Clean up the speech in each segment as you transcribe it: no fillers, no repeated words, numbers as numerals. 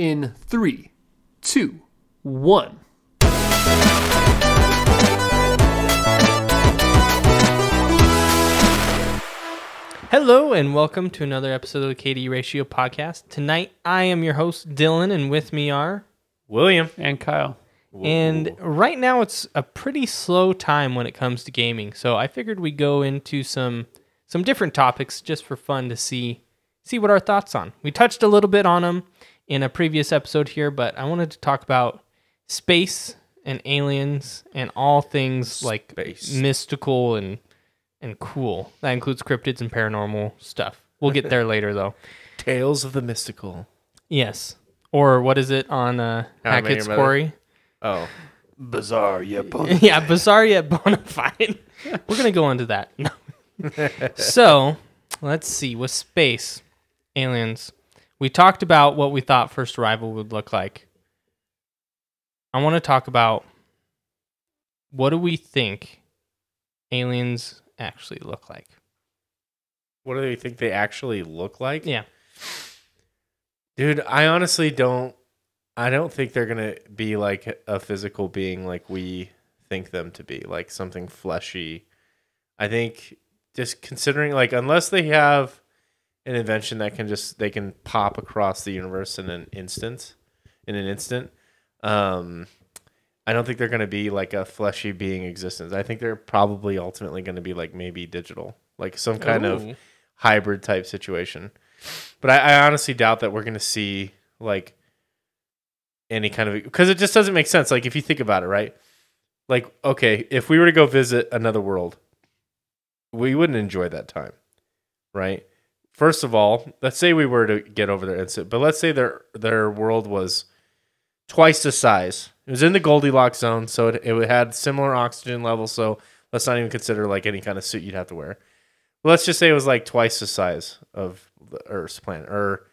in 3, 2, 1. Hello and welcome to another episode of the KD Ratio Podcast. Tonight I am your host Dylan, and with me are William and Kyle. Whoa. And right now it's a pretty slow time when it comes to gaming, so I figured we'd go into some different topics just for fun to see what our thoughts on. We touched a little bit on them in a previous episode here, but I wanted to talk about space and aliens and all things like mystical and cool. That includes cryptids and paranormal stuff. We'll get there later, though. Tales of the Mystical. Yes. Or what is it on Hackett's Quarry? Oh. Bizarre yet bona Yeah, bizarre yet bona fide. We're going to go into that. No. So, let's see. With space, aliens, we talked about what we thought First Arrival would look like. I want to talk about what do we think aliens actually look like. What do you think they actually look like? Yeah. Dude, I honestly don't think they're going to be like a physical being like we think them to be, like something fleshy. I think just considering, like, unless they have an invention that they can pop across the universe in an instant. I don't think they're going to be like a fleshy being existence. I think they're probably ultimately going to be like maybe digital, like some kind of hybrid type situation. But I honestly doubt that we're going to see like any kind of, because it just doesn't make sense. Like if you think about it, right? Like, okay, if we were to go visit another world, we wouldn't enjoy that time, right? First of all, let's say we were to get over there instant, but let's say their world was twice the size. It was in the Goldilocks zone, so it had similar oxygen levels, so let's not even consider like any kind of suit you'd have to wear. Well, let's just say it was like twice the size of the Earth's planet. Or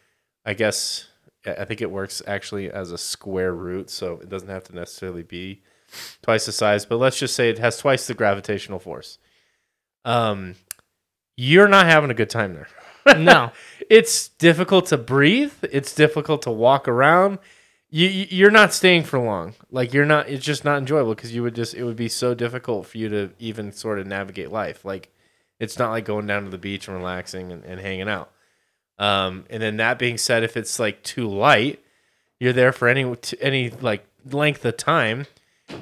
I think it works actually as a square root, so it doesn't have to necessarily be twice the size, but let's just say it has twice the gravitational force. You're not having a good time there. No. It's difficult to breathe. It's difficult to walk around. You're not staying for long. Like it's just not enjoyable because it would be so difficult for you to even sort of navigate life. Like it's not like going down to the beach and relaxing and hanging out. And then that being said, if it's like too light, you're there for any like length of time,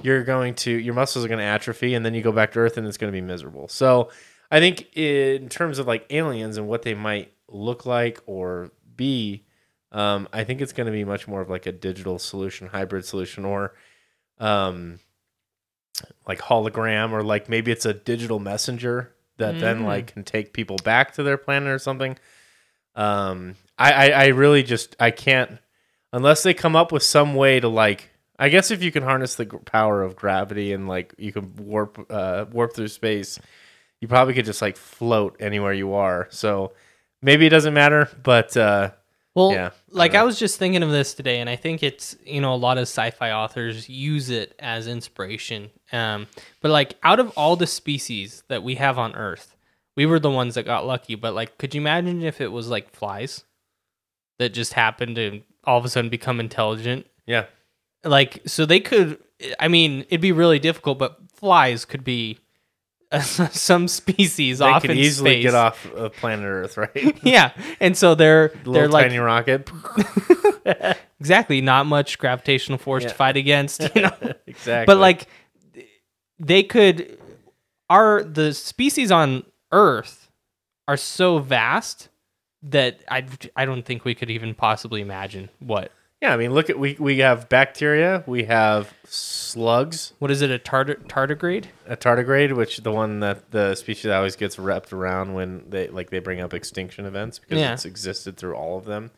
your muscles are going to atrophy, and then you go back to Earth and it's going to be miserable. So I think in terms of like aliens and what they might look like or be, I think it's going to be much more of like a digital solution, hybrid solution, or like hologram, or like maybe it's a digital messenger that then like can take people back to their planet or something. I really I can't, unless they come up with some way to like, I guess if you can harness the power of gravity and like you can warp through space, you probably could just like float anywhere you are. So maybe it doesn't matter, but well, yeah, I was just thinking of this today, and I think it's, a lot of sci-fi authors use it as inspiration. But like out of all the species that we have on Earth, we were the ones that got lucky. But like, could you imagine if it was like flies that just happened to all of a sudden become intelligent? Yeah. Like, so they could, it'd be really difficult, but flies could be some species off in space. They could easily get off of planet Earth, right? Yeah, and so they're like tiny rocket. Exactly, not much gravitational force to fight against. Exactly. But like, they could. The species on Earth are so vast that I don't think we could even possibly imagine what. Yeah, I mean, look at we have bacteria, we have slugs. What is it? A tardigrade? A tardigrade, which the species that always gets wrapped around when they bring up extinction events because it's existed through all of them.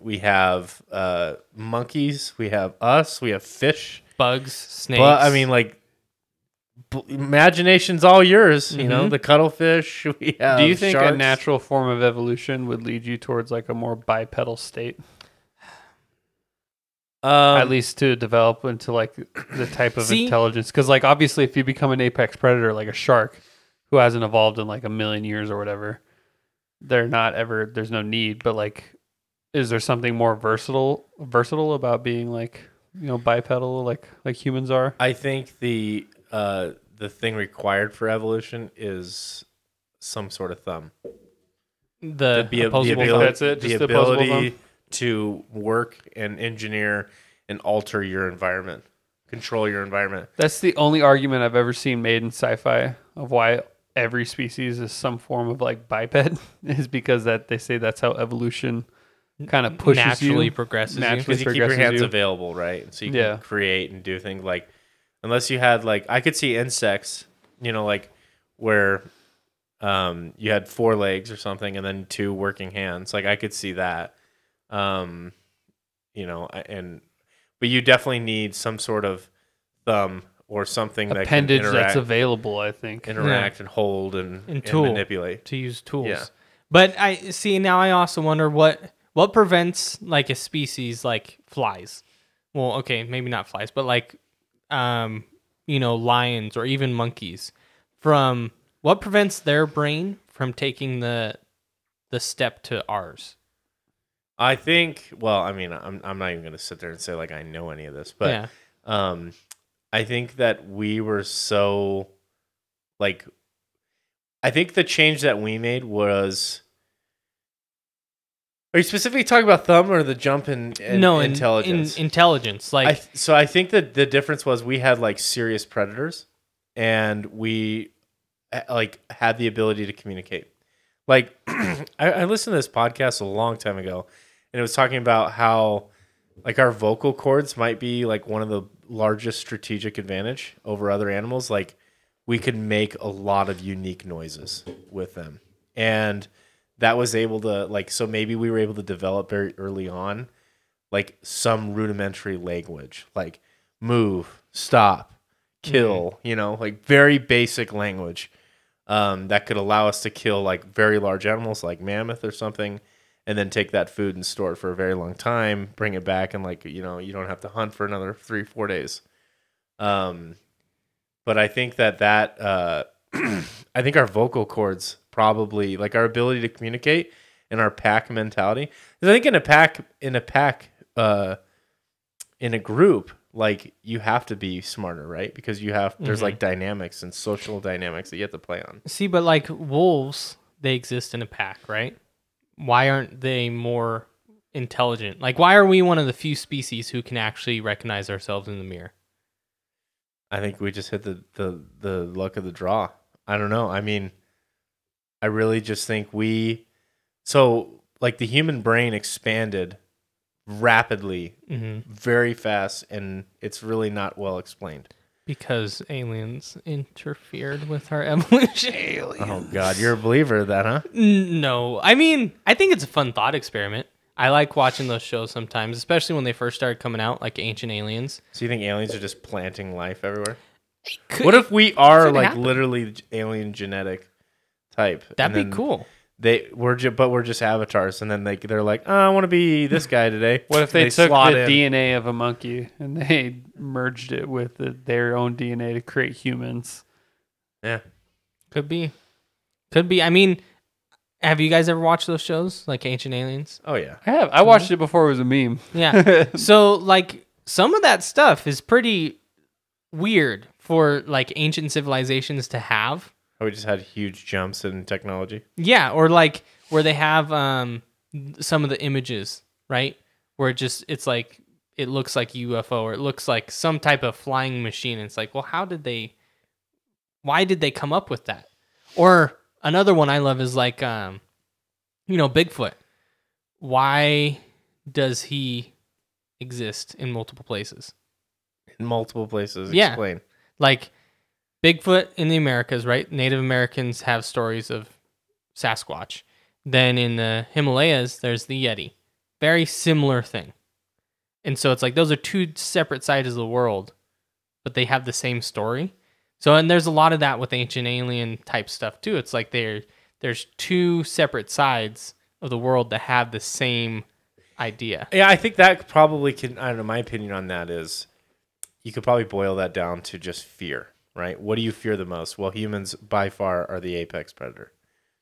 We have monkeys, we have us, we have fish, bugs, snakes. But I mean, like, imagination's all yours. Mm-hmm. The cuttlefish. We have. Do you think sharks. a natural form of evolution would lead you towards like a more bipedal state? At least to develop into like the type of intelligence, because like obviously if you become an apex predator like a shark who hasn't evolved in like a million years or whatever, there's no need. But like is there something more versatile about being like, bipedal like humans are? I think the thing required for evolution is some sort of thumb. The opposable thumb. That's it. Just the the opposable ability thumb? to work and engineer and alter your environment, control your environment. That's the only argument I've ever seen made in sci-fi of why every species is some form of like biped is because that they say that's how evolution kind of pushes naturally progresses you. Because you keep your hands available, right? And so you can create and do things like, unless you had like, I could see insects, like where you had 4 legs or something and then 2 working hands. Like I could see that, but you definitely need some sort of thumb or something appendage that can interact, that's available, I think. Interact and hold and manipulate. To use tools. Yeah. But I see now I also wonder what prevents like a species like flies. Well, okay, maybe not flies, but like lions or even monkeys from what prevents their brain from taking the step to ours? I think, well, I mean, I'm not even going to sit there and say like I know any of this, but I think that we were so like, I think the change that we made was. Are you specifically talking about thumb or the jump in intelligence? In intelligence, like so I think that the difference was we had like serious predators, and we like had the ability to communicate. Like I listened to this podcast a long time ago, and it was talking about how like our vocal cords might be like one of the largest strategic advantage over other animals. Like we could make a lot of unique noises with them, and that was able to like, so maybe we were able to develop very early on, like some rudimentary language, like move, stop, kill, like very basic language that could allow us to kill like very large animals like mammoth or something, and then take that food and store it for a very long time, bring it back, and like, you don't have to hunt for another 3-4 days. But I think that I think our vocal cords probably like our ability to communicate and our pack mentality. Because I think in a group, like you have to be smarter, right? Because there's like dynamics and social dynamics that you have to play on. See, but like wolves, they exist in a pack, right? Why aren't they more intelligent? Like, why are we one of the few species who can actually recognize ourselves in the mirror? I think we just hit the luck of the draw. I don't know. I mean, I really just think so like the human brain expanded rapidly, very fast, and it's really not well explained. Because aliens interfered with our evolution. Oh God, you're a believer of that, huh? No, I mean, I think it's a fun thought experiment. I like watching those shows sometimes, especially when they first started coming out, like Ancient Aliens. So you think aliens are just planting life everywhere? What if we are like literally alien genetic type? That'd be cool. We're just avatars, and then they're like, oh, I want to be this guy today. What if they took the DNA of a monkey and they merged it with their own DNA to create humans? Yeah, could be. I mean, have you guys ever watched those shows like Ancient Aliens? Oh yeah, I have. I watched it before it was a meme. Yeah. So like some of that stuff is pretty weird for like ancient civilizations to have. Oh, we just had huge jumps in technology. Yeah, or like where they have some of the images, right? Where it's like it looks like UFO or it looks like some type of flying machine. And it's like, well, why did they come up with that? Or another one I love is like, Bigfoot. Why does he exist in multiple places? In multiple places, yeah. Explain. Like Bigfoot in the Americas, right? Native Americans have stories of Sasquatch. Then in the Himalayas, there's the Yeti. Very similar thing. And so it's like those are two separate sides of the world, but they have the same story. So, and there's a lot of that with Ancient Alien type stuff too. It's like there's two separate sides of the world that have the same idea. Yeah, I think that probably can, I don't know, my opinion on that is you could probably boil that down to just fear, right? What do you fear the most? Well, humans by far are the apex predator.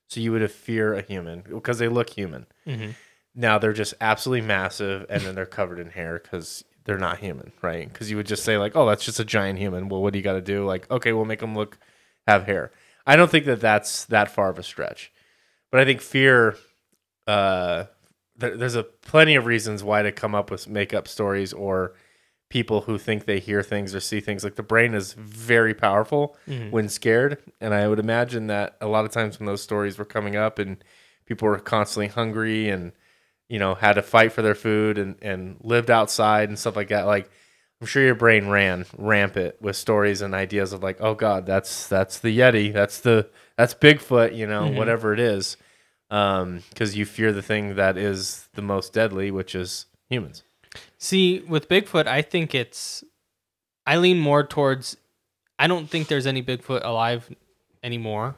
So you would fear a human because they look human. Mm-hmm. now they're just absolutely massive, and then they're covered in hair because they're not human, right? Because you would just say like, oh, that's just a giant human. Well, what do you got to do? Like, okay, we'll make them have hair. I don't think that's that far of a stretch, but I think fear. There's plenty of reasons why to come up with make up stories or people who think they hear things or see things. Like the brain is very powerful when scared, and I would imagine that a lot of times when those stories were coming up and people were constantly hungry and had to fight for their food and lived outside and stuff like that, like I'm sure your brain ran rampant with stories and ideas of like, oh God, that's the Yeti, that's Bigfoot, whatever it is, because you fear the thing that is the most deadly, which is humans. See, with Bigfoot, I lean more towards, I don't think there's any Bigfoot alive anymore.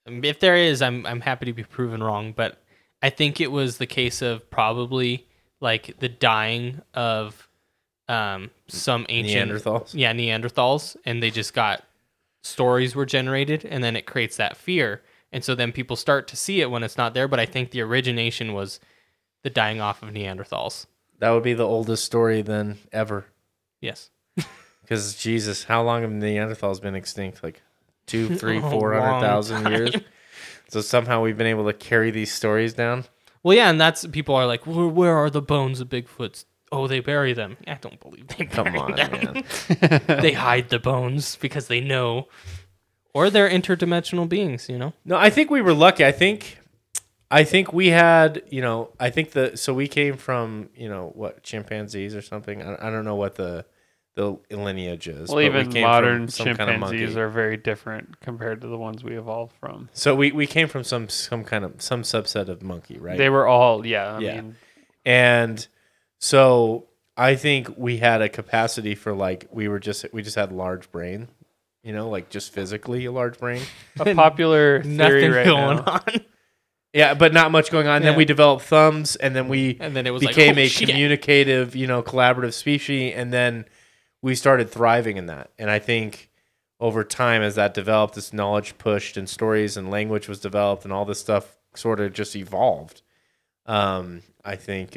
If there is, I'm happy to be proven wrong, but I think it was the case of probably like the dying of some ancient Neanderthals, and they just got stories were generated, and then it creates that fear, and so then people start to see it when it's not there. But I think the origination was the dying off of Neanderthals. That would be the oldest story then ever. Yes. Because Jesus, how long have Neanderthals been extinct? Like 200, 300, 400,000 years. So somehow we've been able to carry these stories down. Well, yeah, and that's people are like, where are the bones of Bigfoots? Oh, they bury them. I don't believe they bury them. Man. They hide the bones because they know, or they're interdimensional beings. No, I think we were lucky. I think we had, so we came from, what, chimpanzees or something? I don't know what the lineage is. Well, even modern chimpanzees are very different compared to the ones we evolved from. So we came from some subset of monkey, right? They were all, I mean. And so I think we had a capacity for like, we just had large brain, like just physically a large brain. A popular theory right going now. on. Yeah, but not much going on. Yeah. Then we developed thumbs, and then it was became a communicative, collaborative species, and then we started thriving in that. And I think over time, as that developed, this knowledge pushed, and stories and language was developed, and all this stuff sort of just evolved. I think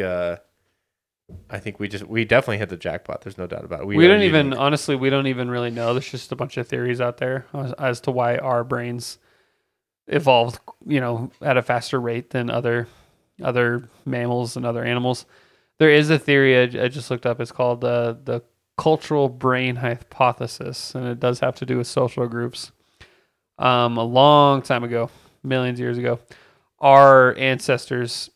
we definitely hit the jackpot. There's no doubt about it. We don't even really know. There's just a bunch of theories out there as to why our brains evolved, at a faster rate than other mammals and other animals. There is a theory I just looked up. It's called the cultural brain hypothesis, and it does have to do with social groups. A long time ago, millions of years ago, our ancestors,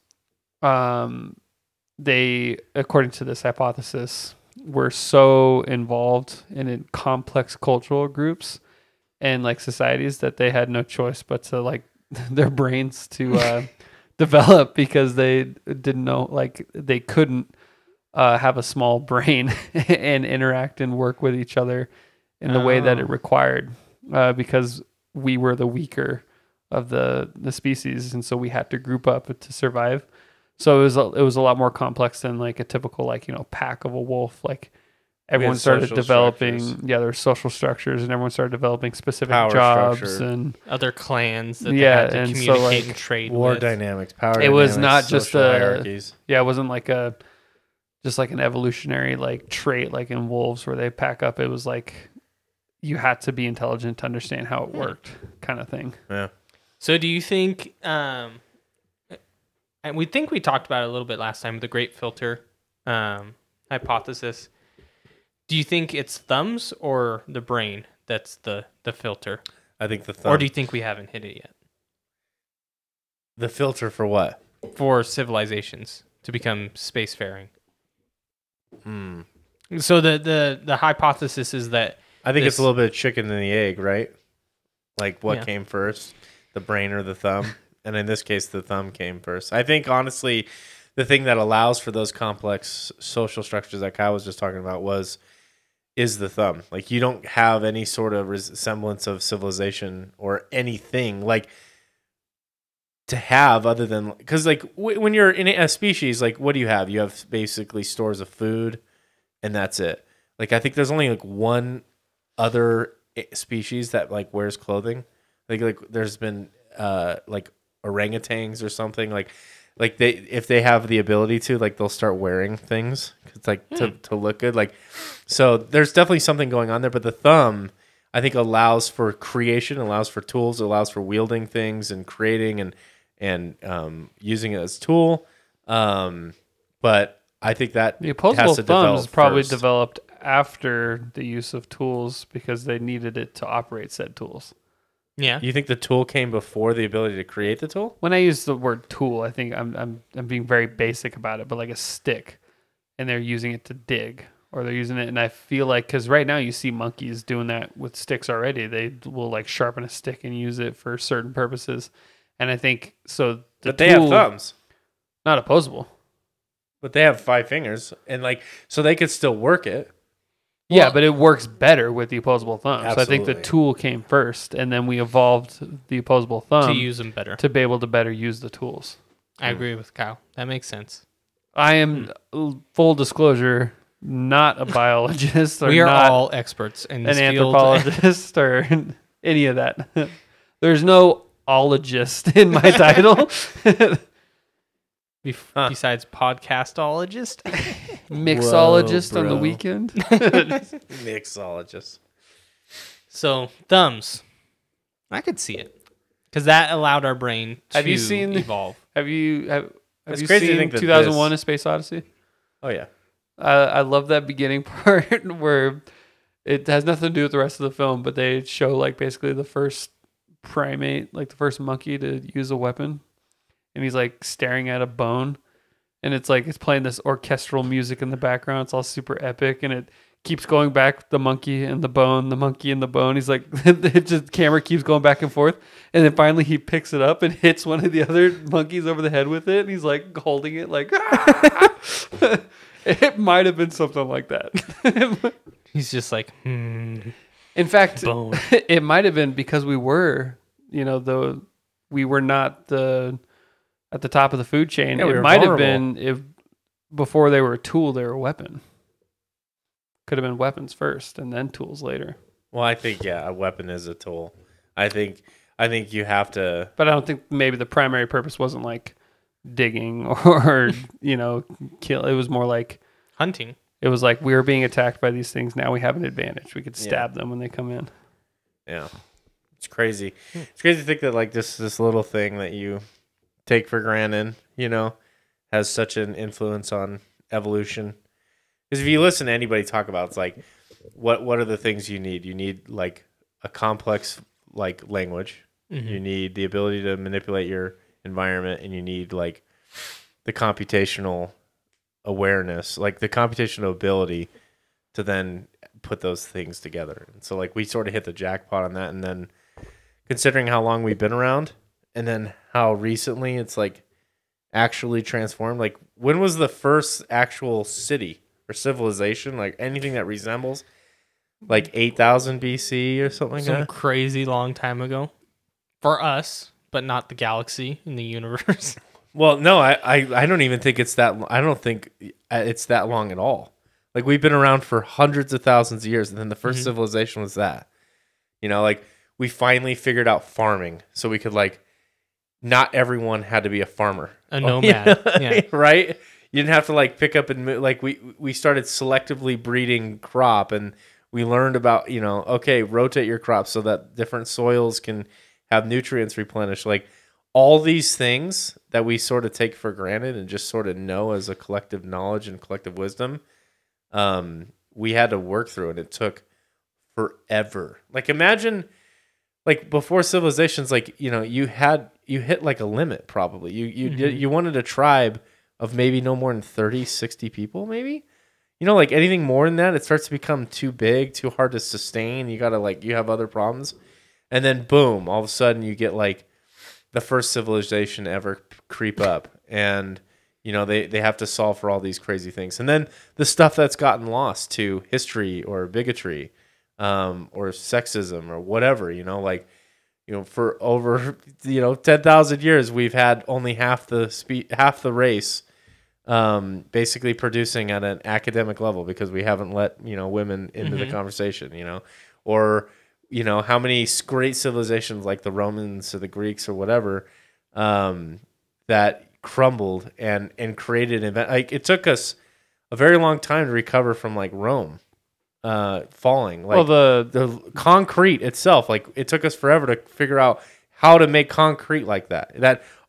they, according to this hypothesis, were so involved in complex cultural groups and like societies that they had no choice but to like their brains to develop, because they didn't know, like they couldn't have a small brain and interact and work with each other in the way that it required, because we were the weaker of the species, and so we had to group up to survive. So it was a lot more complex than like a typical pack of a wolf. Like everyone started developing their social structures, and everyone started developing specific power jobs structure. And other clans that they had to communicate and trade war with. Dynamics, power. It was not just hierarchies. It wasn't like just like an evolutionary like trait like in wolves where they pack up. It was like you had to be intelligent to understand how it worked, kind of thing. Yeah. So do you think? And we think we talked about it a little bit last time, the great filter hypothesis. Do you think it's thumbs or the brain that's the filter? I think the thumb. Or do you think we haven't hit it yet? The filter for what? For civilizations to become spacefaring. So the hypothesis is that I think it's a little bit of chicken and the egg, right? Like what came first, the brain or the thumb? And in this case, the thumb came first. I think, honestly, the thing that allows for those complex social structures that Kyle was just talking about is the thumb. Like, you don't have any sort of semblance of civilization or anything like to have other than, because like when you're in a species, like what do you have? You have basically stores of food, and that's it. Like, I think there's only like one other species that like wears clothing. Like there's been like orangutans or something. Like like if they have the ability to, like they'll start wearing things to look good. Like, so there's definitely something going on there. But the thumb, I think, allows for creation, allows for tools, allows for wielding things and creating and using it as a tool. But I think that the opposable thumb is probably first. developed after the use of tools because they needed it to operate said tools. Yeah. You think the tool came before the ability to create the tool? When I use the word tool, I think I'm being very basic about it, but like a stick, and they're using it to dig, or they're using it, and I feel like, because right now you see monkeys doing that with sticks already. They will like sharpen a stick and use it for certain purposes, and I think so. But they have thumbs, not opposable. But they have 5 fingers, and like so they could still work it. Yeah, but it works better with the opposable thumb. Absolutely. So I think the tool came first, and then we evolved the opposable thumb To use them better. to be able to better use the tools. I agree with Kyle. That makes sense. I am, full disclosure, not a biologist. Or We are not all experts in this an field. anthropologist or any of that. There's no ologist in my title. Besides podcastologist. Mixologist Whoa, on the bro. weekend. Mixologist. So, thumbs. I could see it. Because that allowed our brain to Have you seen- evolve. Have you It's you crazy to seen think that 2001: A Space Odyssey? Oh yeah. I love that beginning part where it has nothing to do with the rest of the film, but they show like basically the first primate, like the first monkey to use a weapon, and he's like staring at a bone, and it's like it's playing this orchestral music in the background. It's all super epic, and it keeps going back, the monkey and the bone, the monkey and the bone. He's like, the camera keeps going back and forth, and then finally he picks it up and hits one of the other monkeys over the head with it, and he's like holding it like. It might have been something like that. He's just like, In fact, bone. it might have been because we were, we were not at the top of the food chain. Yeah, we It were might have vulnerable. been if before they were a tool, they were a weapon. Could have been weapons first and then tools later. Well, I think a weapon is a tool. I think you have to. But I don't think maybe the primary purpose wasn't like digging or kill. It was more like Hunting. it was like we were being attacked by these things. Now we have an advantage. We could stab them when they come in. Yeah, it's crazy. It's crazy to think that like this little thing that you take for granted, has such an influence on evolution. Because if you listen to anybody talk about, it's like, what are the things you need? You need like a complex like language. Mm-hmm. You need the ability to manipulate your environment, and you need like the computational awareness, like the computational ability to then put those things together. And so like we sort of hit the jackpot on that. And then considering how long we've been around and then how recently it's like actually transformed, like when was the first actual city or civilization, like anything that resembles like 8,000 BC or something like Some that? crazy long time ago. For us, but not the galaxy in the universe. Well, no, I don't even think it's that. I don't think it's that long at all. Like we've been around for hundreds of thousands of years, and then the first civilization was that. Like we finally figured out farming, so we could like. Not everyone had to be a farmer. A nomad, yeah. Right? You didn't have to like pick up and move. Like we started selectively breeding crop, and we learned about okay, rotate your crops so that different soils can have nutrients replenished. Like all these things that we sort of take for granted and just sort of know as a collective knowledge and collective wisdom, we had to work through, and it took forever. Like imagine, like before civilizations, like you hit like a limit probably. You wanted a tribe of maybe no more than 30, 60 people, maybe. Like anything more than that, it starts to become too big, too hard to sustain. You gotta you have other problems. And then boom, all of a sudden you get like the first civilization to ever creep up, and they have to solve for all these crazy things. And then the stuff that's gotten lost to history or bigotry, or sexism or whatever, for over 10,000 years we've had only half the race basically producing at an academic level because we haven't let women into the conversation, or how many great civilizations like the Romans or the Greeks or whatever, that crumbled and created an event. Like it took us a very long time to recover from like Rome falling. Like the concrete itself, like it took us forever to figure out how to make concrete like that.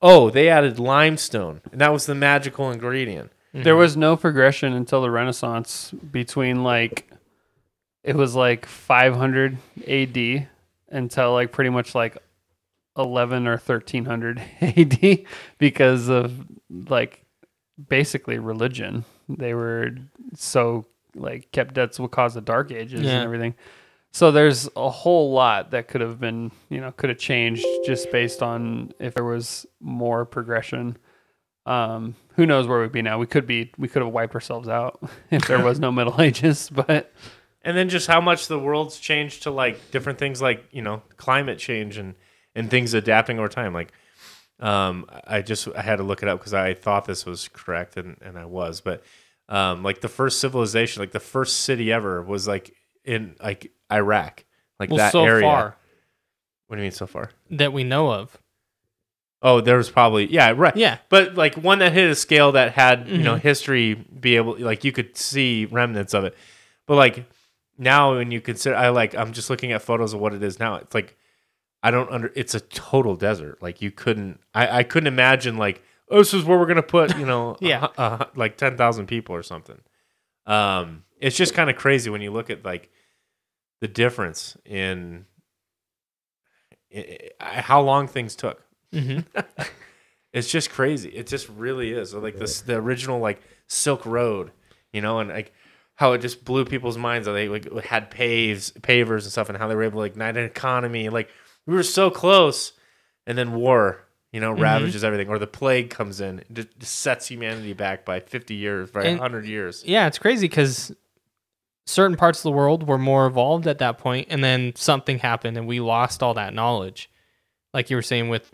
They added limestone, and that was the magical ingredient. There was no progression until the Renaissance between like it was like 500 AD until like pretty much like 11 or 1300 AD because of like basically religion. They were so like kept that's what caused the Dark Ages and everything. So there's a whole lot that could have been, could have changed just based on if there was more progression. Who knows where we'd be now? We could have wiped ourselves out if there was no Middle Ages, but. And then just how much the world's changed to like different things like, climate change and things adapting over time. Like, I had to look it up because I thought this was correct and I was, but, like the first civilization, like the first city ever was like in like Iraq, like that so area. Far what do you mean so far? that we know of. Oh, there was probably, yeah, right. Yeah. But like one that hit a scale that had, history be able, like you could see remnants of it. But like now when you consider, I'm just looking at photos of what it is now. It's like, it's a total desert. Like you couldn't, I couldn't imagine like, oh, this is where we're going to put, like 10,000 people or something. It's just kind of crazy when you look at like the difference in how long things took. It's just crazy. It just really is. So like the original like Silk Road, and like how it just blew people's minds. How they like had pavers and stuff, and how they were able to like ignite an economy. Like we were so close, and then war, ravages everything, or the plague comes in, just sets humanity back by 50 years, by 100 years. Yeah, it's crazy because certain parts of the world were more evolved at that point, and then something happened, and we lost all that knowledge. Like you were saying with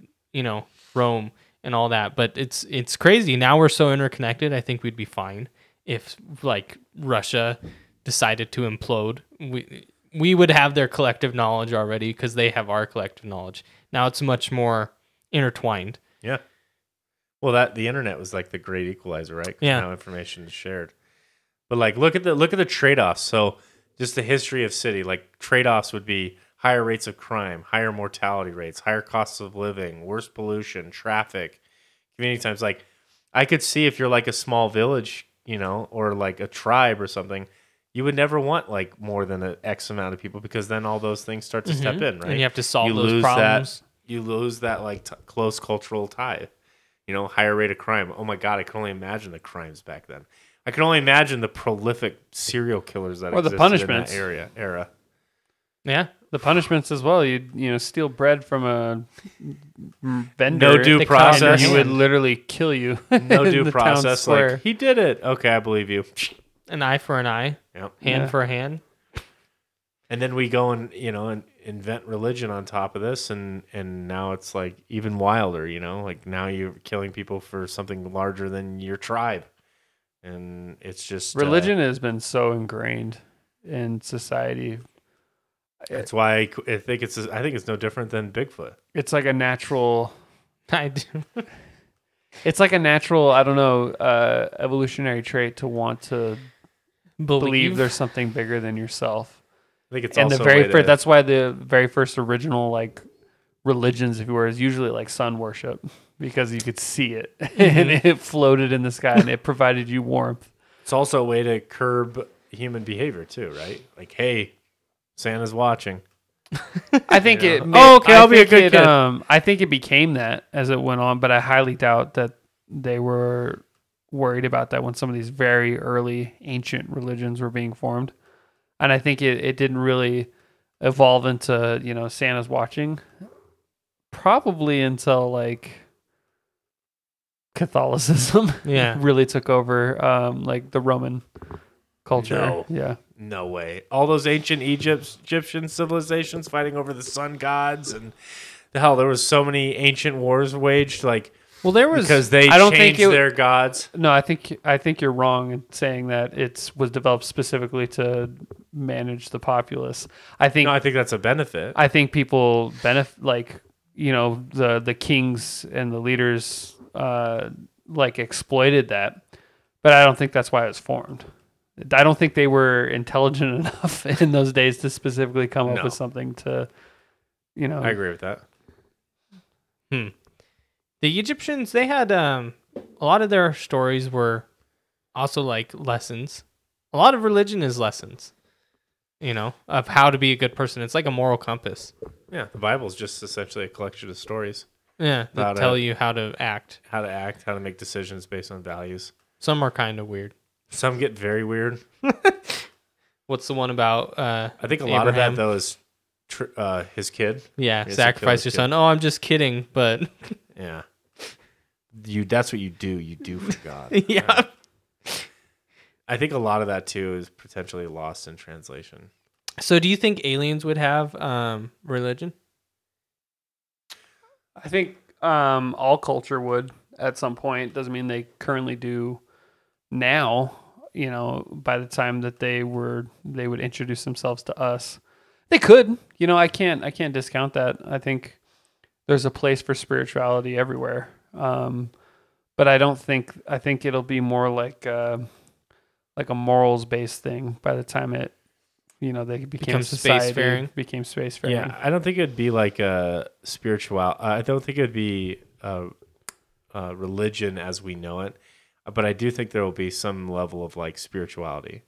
Rome and all that, but it's crazy. Now we're so interconnected. I think we'd be fine if like Russia decided to implode. We would have their collective knowledge already because they have our collective knowledge. Now it's much more intertwined. Yeah. Well, the internet was like the great equalizer, right? Yeah. Now information is shared. But like look at the trade-offs. So just the history of city, like trade-offs would be higher rates of crime, higher mortality rates, higher costs of living, worse pollution, traffic, community times. Like, I could see if you're like a small village, or like a tribe or something, you would never want like more than an X amount of people because then all those things start to step in, right? And you have to solve those problems. You lose that like close cultural tie, higher rate of crime. Oh my God, I can only imagine the crimes back then. I can only imagine the prolific serial killers that existed the punishments in that era. Yeah. The punishments as well. You'd steal bread from a vendor. No due process. He would literally kill you. No due process. Like he did it. Okay, I believe you. An eye for an eye. Yep. Hand for a hand. And then we go and and invent religion on top of this, and now it's like even wilder. Like now you're killing people for something larger than your tribe, and it's just religion has been so ingrained in society. That's why I think it's no different than Bigfoot. It's like a natural. I do. It's like a natural, I don't know, evolutionary trait to want to believe there's something bigger than yourself. I think it's and also that's why the very first original like religions, if you were, is usually like sun worship because you could see it and it floated in the sky and it provided you warmth. It's also a way to curb human behavior too, right? Like, hey, Santa's watching. I think I'll be a good kid. I think it became that as it went on, but I highly doubt that they were worried about that when some of these very early ancient religions were being formed. And I think it didn't really evolve into, Santa's watching probably until like Catholicism really took over, like the Roman culture. No way. All those ancient Egyptian civilizations fighting over the sun gods, and hell, there was so many ancient wars waged. Like, well, there was because they changed their gods. No, I think you're wrong in saying that it was developed specifically to manage the populace. I think that's a benefit. I think people benefit, like the kings and the leaders like exploited that. But I don't think that's why it was formed. I don't think they were intelligent enough in those days to specifically come up with something to, I agree with that. The Egyptians, they had a lot of their stories were also like lessons. A lot of religion is lessons, of how to be a good person. It's like a moral compass. Yeah, the Bible is just essentially a collection of stories. Yeah, that tell you how to act. How to make decisions based on values. Some are kind of weird. Some get very weird. What's the one about I think a lot of that, though, is his kid. Yeah, sacrifice your son. Oh, I'm just kidding, but... Yeah. That's what you do. You do for God. Yeah. I think a lot of that, too, is potentially lost in translation. So do you think aliens would have religion? I think all culture would at some point. Doesn't mean they currently do now. By the time that they would introduce themselves to us, they could. I can't discount that. I think there's a place for spirituality everywhere. But I think it'll be more like a morals based thing by the time it, they became society, became spacefaring. Yeah, I don't think it'd be like a spiritual. I don't think it'd be religion as we know it, but I do think there will be some level of like spirituality.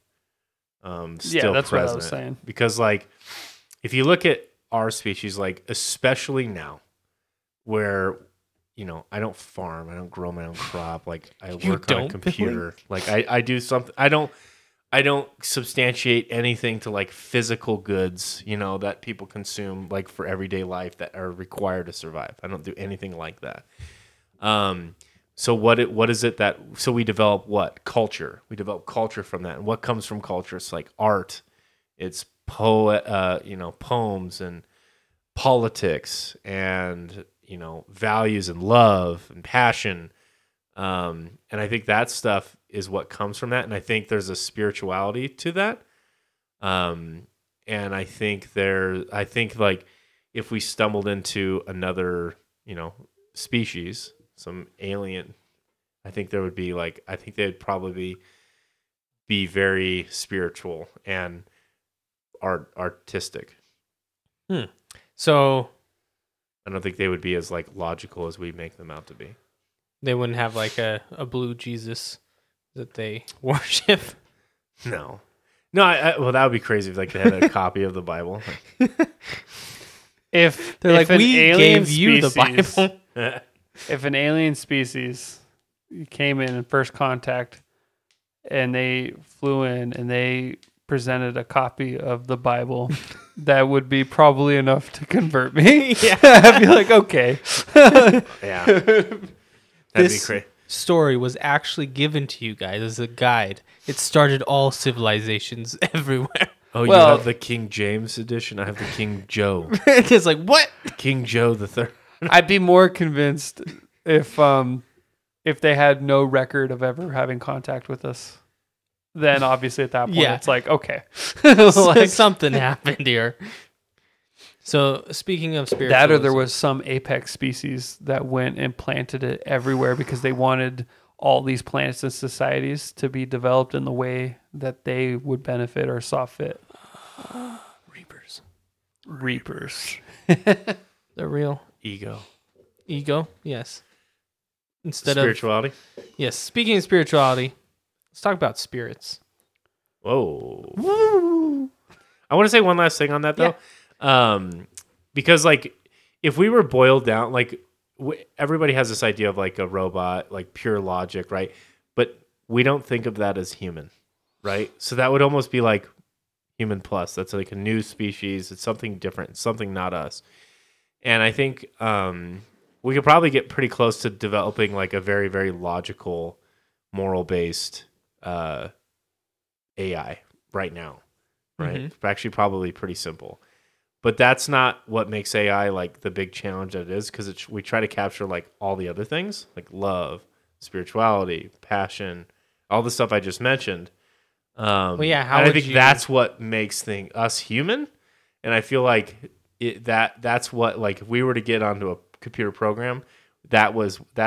Still that's present. what I was saying. Because like, if you look at our species, like especially now, where I don't farm, I don't grow my own crop, like I work on a computer, like I do something. I don't substantiate anything to like physical goods, that people consume like for everyday life that are required to survive. I don't do anything like that. So what is it that, so we develop what? Culture. We develop culture from that. And what comes from culture? It's like art. It's poems and politics and, values and love and passion. And I think that stuff is what comes from that. And I think there's a spirituality to that. And I think like if we stumbled into another, species, some alien, I think there would be like, I think they'd probably be very spiritual and artistic. So I don't think they would be as like logical as we make them out to be. They wouldn't have like a blue Jesus that they worship. No, well, that would be crazy if like they had a copy of the Bible. If they're like, we gave you the Bible. If an alien species came in first contact and they flew in and they presented a copy of the Bible, that would be probably enough to convert me. Yeah. I'd be like, okay. Yeah. That'd be crazy. Story was actually given to you guys as a guide. It started all civilizations everywhere. Oh, you have the King James edition. I have the King Joe. It's like, what? King Joe the Third. I'd be more convinced if they had no record of ever having contact with us. Then obviously at that point it's like, okay. Like, something happened here. So speaking of spiritualism, that or there was some apex species that went and planted it everywhere because they wanted all these planets and societies to be developed in the way that they would benefit or saw fit. Reapers. They're real. Ego, yes. Instead spirituality. Yes. Speaking of spirituality, let's talk about spirits. Whoa. Woo. I want to say one last thing on that though. Yeah. Because like if we were boiled down, like everybody has this idea of like a robot, like pure logic, right? But we don't think of that as human, right? So that would almost be like human plus. That's like a new species. It's something different. It's something not us. And I think we could probably get pretty close to developing like a very, very logical, moral-based AI right now, right? Mm-hmm. Actually, probably pretty simple. But that's not what makes AI like the big challenge that it is, because we try to capture like all the other things, like love, spirituality, passion, all the stuff I just mentioned. Well, yeah, I think that's what makes us human, and I feel like that's what, like, if we were to get onto a computer program, that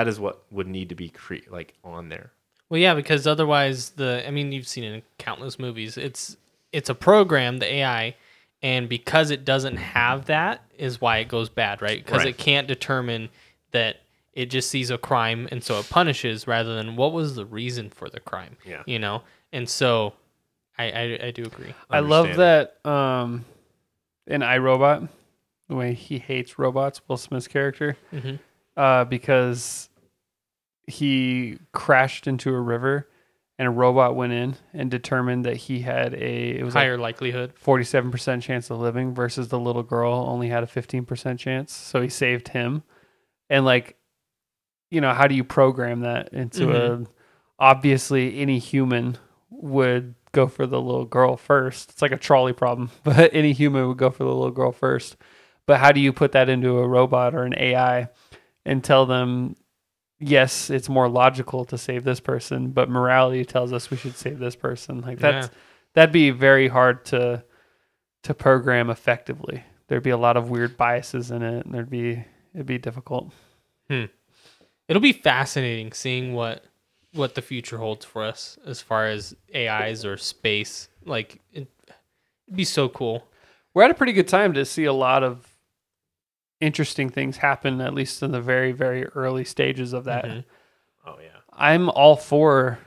is what would need to be like on there. Well, yeah, because otherwise you've seen it in countless movies. It's a program, the AI, and because it doesn't have that is why it goes bad, right? Because it can't determine that it just sees a crime and so it punishes rather than what was the reason for the crime. Yeah. You know? And so I do agree. I love that in iRobot, the way he hates robots, Will Smith's character, because he crashed into a river and a robot went in and determined that he had it was higher likelihood, 47% chance of living versus the little girl only had a 15% chance. So he saved him. And like, how do you program that into obviously any human would go for the little girl first. It's like a trolley problem, but any human would go for the little girl first. But how do you put that into a robot or an AI and tell them, yes, it's more logical to save this person, but morality tells us we should save this person. Like that'd be very hard to program effectively. There'd be a lot of weird biases in it, and it'd be difficult. It'll be fascinating seeing what the future holds for us as far as AIs or space. Like it'd be so cool. We're at a pretty good time to see a lot of interesting things happen, at least in the very, very early stages of that. Oh yeah. I'm all for,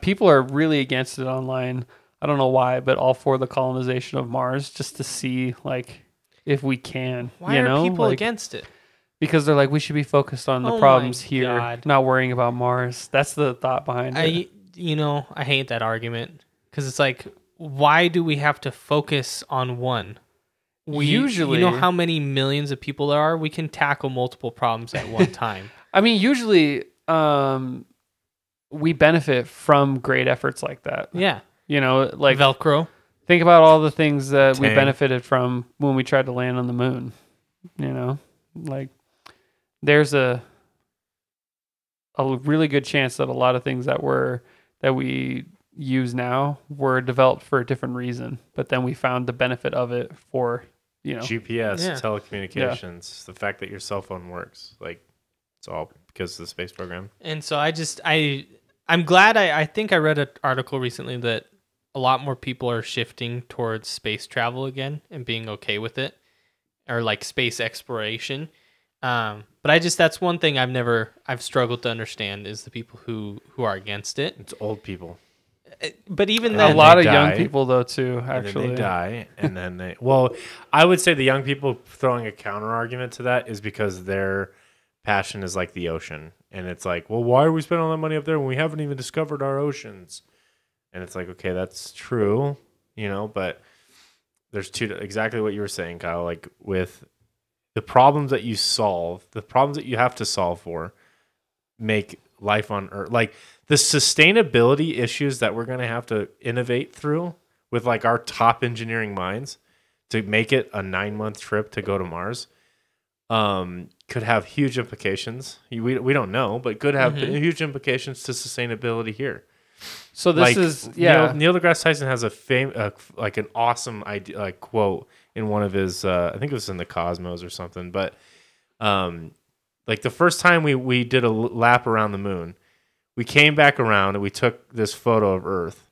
people are really against it online. I don't know why, but all for the colonization of Mars, just to see like if we can. Why are people against it? Because they're like, we should be focused on the problems here, not worrying about Mars. That's the thought behind it. I hate that argument because it's like, why do we have to focus on one? Usually, you know how many millions of people there are? We can tackle multiple problems at one time. I mean, usually we benefit from great efforts like that. Yeah. Like Velcro. Think about all the things that we benefited from when we tried to land on the moon. Like there's a really good chance that a lot of things that we use now were developed for a different reason, but then we found the benefit of it for GPS, telecommunications, the fact that your cell phone works, like it's all because of the space program. And so I'm glad. I think I read an article recently that a lot more people are shifting towards space travel again and being okay with it, or like space exploration. But that's one thing I've struggled to understand is the people who are against it. It's old people. But even then, a lot of young people though too. Actually, and then they die, and then I would say the young people throwing a counter argument to that is because their passion is like the ocean, and it's like, well, why are we spending all that money up there when we haven't even discovered our oceans? And it's like, okay, that's true, but there's exactly what you were saying, Kyle. Like with the problems that you solve, the problems that you have to solve for, make life on Earth like. The sustainability issues that we're going to have to innovate through with like our top engineering minds to make it a 9-month trip to go to Mars could have huge implications. We don't know, but could have huge implications to sustainability here. So this Neil deGrasse Tyson has an awesome idea, quote in one of his, I think it was in the Cosmos or something, but like the first time we did a lap around the moon, we came back around and we took this photo of Earth,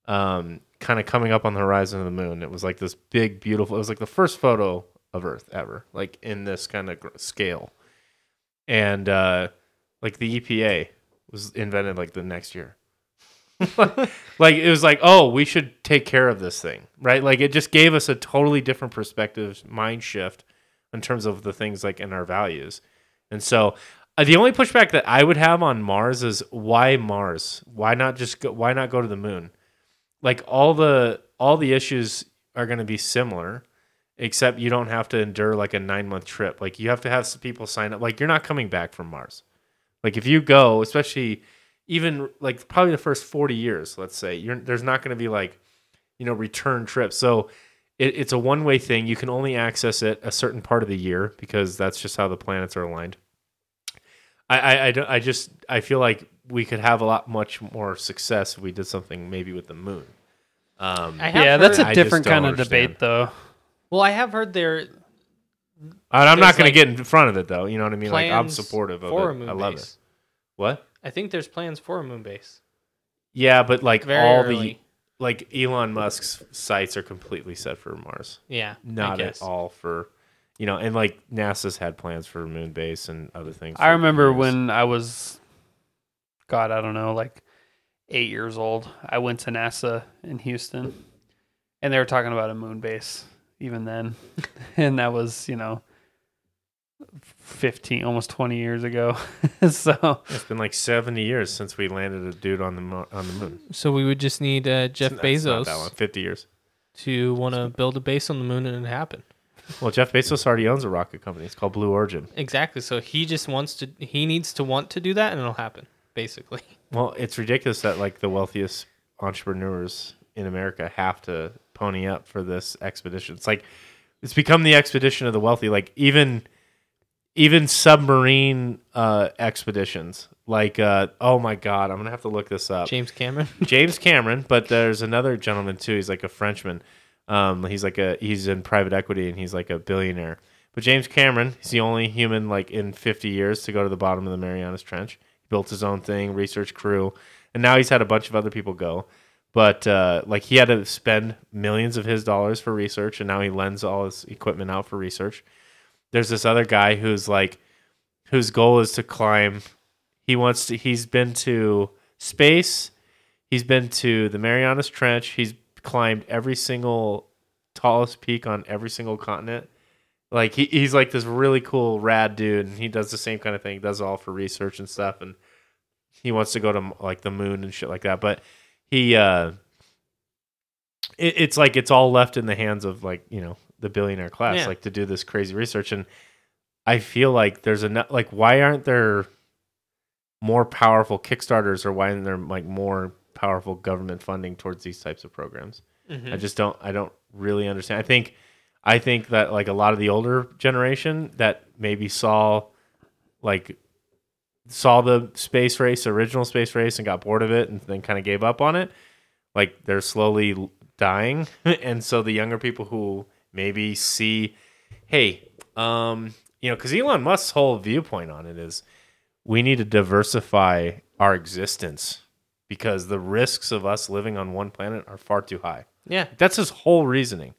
kind of coming up on the horizon of the moon. It was like this big, beautiful. It was like the first photo of Earth ever, like in this kind of scale. And like the EPA was invented like the next year. Like it was like, oh, we should take care of this thing, right? Like it just gave us a totally different perspective, mind shift in terms of the things like in our values, and so. The only pushback that I would have on Mars is why Mars? Why not go to the moon? Like all the issues are going to be similar, except you don't have to endure like a 9-month trip. Like you have to have some people sign up. Like you're not coming back from Mars. Like if you go, especially even like probably the first 40 years, let's say, there's not going to be like, return trips. So it's a one-way thing. You can only access it a certain part of the year because that's just how the planets are aligned. I feel like we could have much more success if we did something maybe with the moon. That's a different kind of debate, though. Well, I have heard I'm not going to like, get in front of it though. You know what I mean? Like I'm plans supportive of for a it. moon I love base. it. What? I think there's plans for a moon base. Yeah, but like Very all early. like Elon Musk's sites are completely set for Mars. Yeah, Not at all for, and like NASA's had plans for a moon base and other things. I for remember years. when I was, God, I don't know, like 8 years old. I went to NASA in Houston, and they were talking about a moon base even then, and that was 15, almost 20 years ago. So It's been like 70 years since we landed a dude on the moon. So we would just need Jeff That's not that long, Bezos 50 years. to want to build a base on the moon and it happen. Well, Jeff Bezos already owns a rocket company. It's called Blue Origin. Exactly. So he just needs to want to do that and it'll happen, basically. Well, it's ridiculous that like the wealthiest entrepreneurs in America have to pony up for this expedition. It's like it's become the expedition of the wealthy. Like even submarine expeditions. Like oh my God, I'm gonna have to look this up. James Cameron. James Cameron, but there's another gentleman too. He's like a Frenchman. He's in private equity and he's like a billionaire. But James Cameron, he's the only human like in 50 years to go to the bottom of the Marianas Trench. He built his own thing, research crew, and now he's had a bunch of other people go. But like he had to spend millions of his dollars for research, and now he lends all his equipment out for research. There's this other guy whose goal is to climb. He's been to space. He's been to the Marianas Trench. He's climbed every single tallest peak on every single continent. Like he's like this really cool rad dude, and he does the same kind of thing. He does all for research and stuff, and he wants to go to like the moon and shit like that. But he it's like it's all left in the hands of like the billionaire class, like to do this crazy research. And I feel like there's enough. Like, why aren't there more powerful Kickstarters, or why isn't there like more powerful government funding towards these types of programs? Mm-hmm. I don't really understand. I think that like a lot of the older generation that maybe saw the original space race, and got bored of it and then kind of gave up on it. Like they're slowly dying. And so the younger people who maybe see, hey, because Elon Musk's whole viewpoint on it is we need to diversify our existence because the risks of us living on one planet are far too high. Yeah. That's his whole reasoning.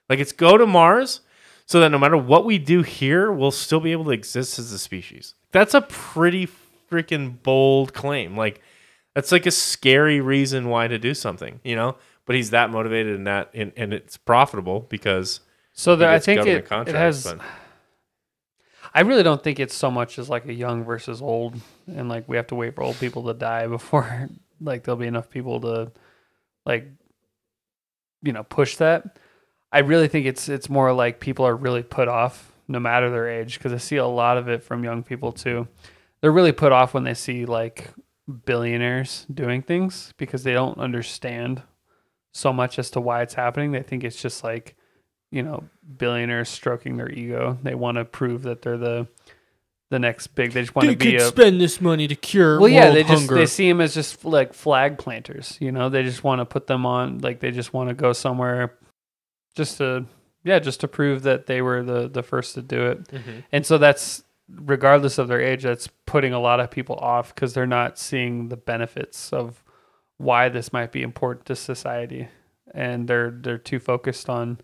Like, it's go to Mars so that no matter what we do here, we'll still be able to exist as a species. That's a pretty freaking bold claim. Like, that's like a scary reason why to do something, But he's that motivated and it's profitable because I think it has. But I really don't think it's so much as like a young versus old, and like we have to wait for old people to die before like there'll be enough people to like push that. I really think it's more like people are really put off no matter their age, because I see a lot of it from young people too. They're really put off when they see like billionaires doing things because they don't understand so much as to why it's happening. They think it's just like billionaires stroking their ego. They want to prove that they're the next big. They just want to be spend this money to cure world hunger. They see them as just like flag planters. They just want to put them on, like they just want to go somewhere just to prove that they were the first to do it. Mm-hmm. And so that's, regardless of their age, that's putting a lot of people off because they're not seeing the benefits of why this might be important to society, and they're too focused on.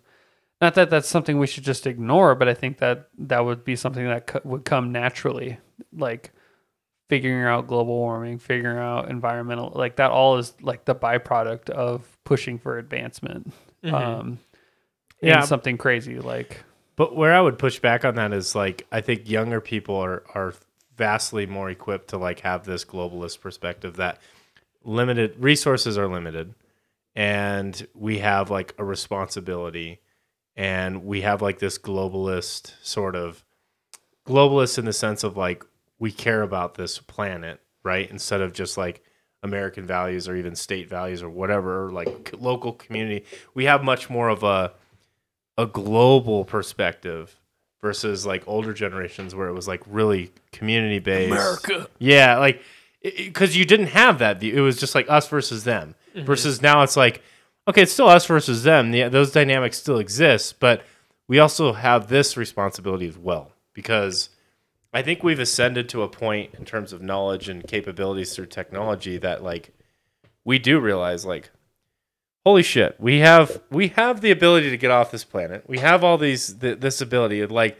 Not that that's something we should just ignore, but I think that would be something that would come naturally, like figuring out global warming, figuring out environmental, like that all is like the byproduct of pushing for advancement. Mm-hmm. In something crazy like. But where I would push back on that is like I think younger people are vastly more equipped to like have this globalist perspective that limited resources are limited, and we have like a responsibility. And we have like this globalist in the sense of like we care about this planet, right? Instead of just like American values or even state values or whatever, or like local community. We have much more of a global perspective versus like older generations where it was like really community based. America. Yeah, like because you didn't have that view. It was just like us versus them. Mm-hmm. Versus now it's like, okay, it's still us versus them. Those dynamics still exist, but we also have this responsibility as well, because I think we've ascended to a point in terms of knowledge and capabilities through technology that like we do realize like, holy shit, we have the ability to get off this planet. We have all this ability. Like,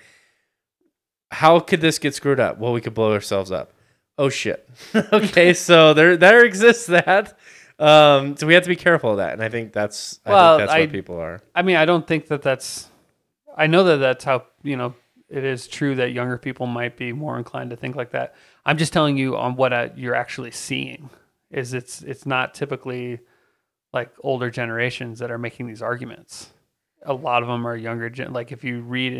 how could this get screwed up? Well, we could blow ourselves up. Oh shit. Okay, so there exists that. So we have to be careful of that, and I think that's what people are. I mean, I don't think that's. I know that's how it is true that younger people might be more inclined to think like that. I'm just telling you on what you're actually seeing. Is it's not typically like older generations that are making these arguments. A lot of them are younger. Like if you read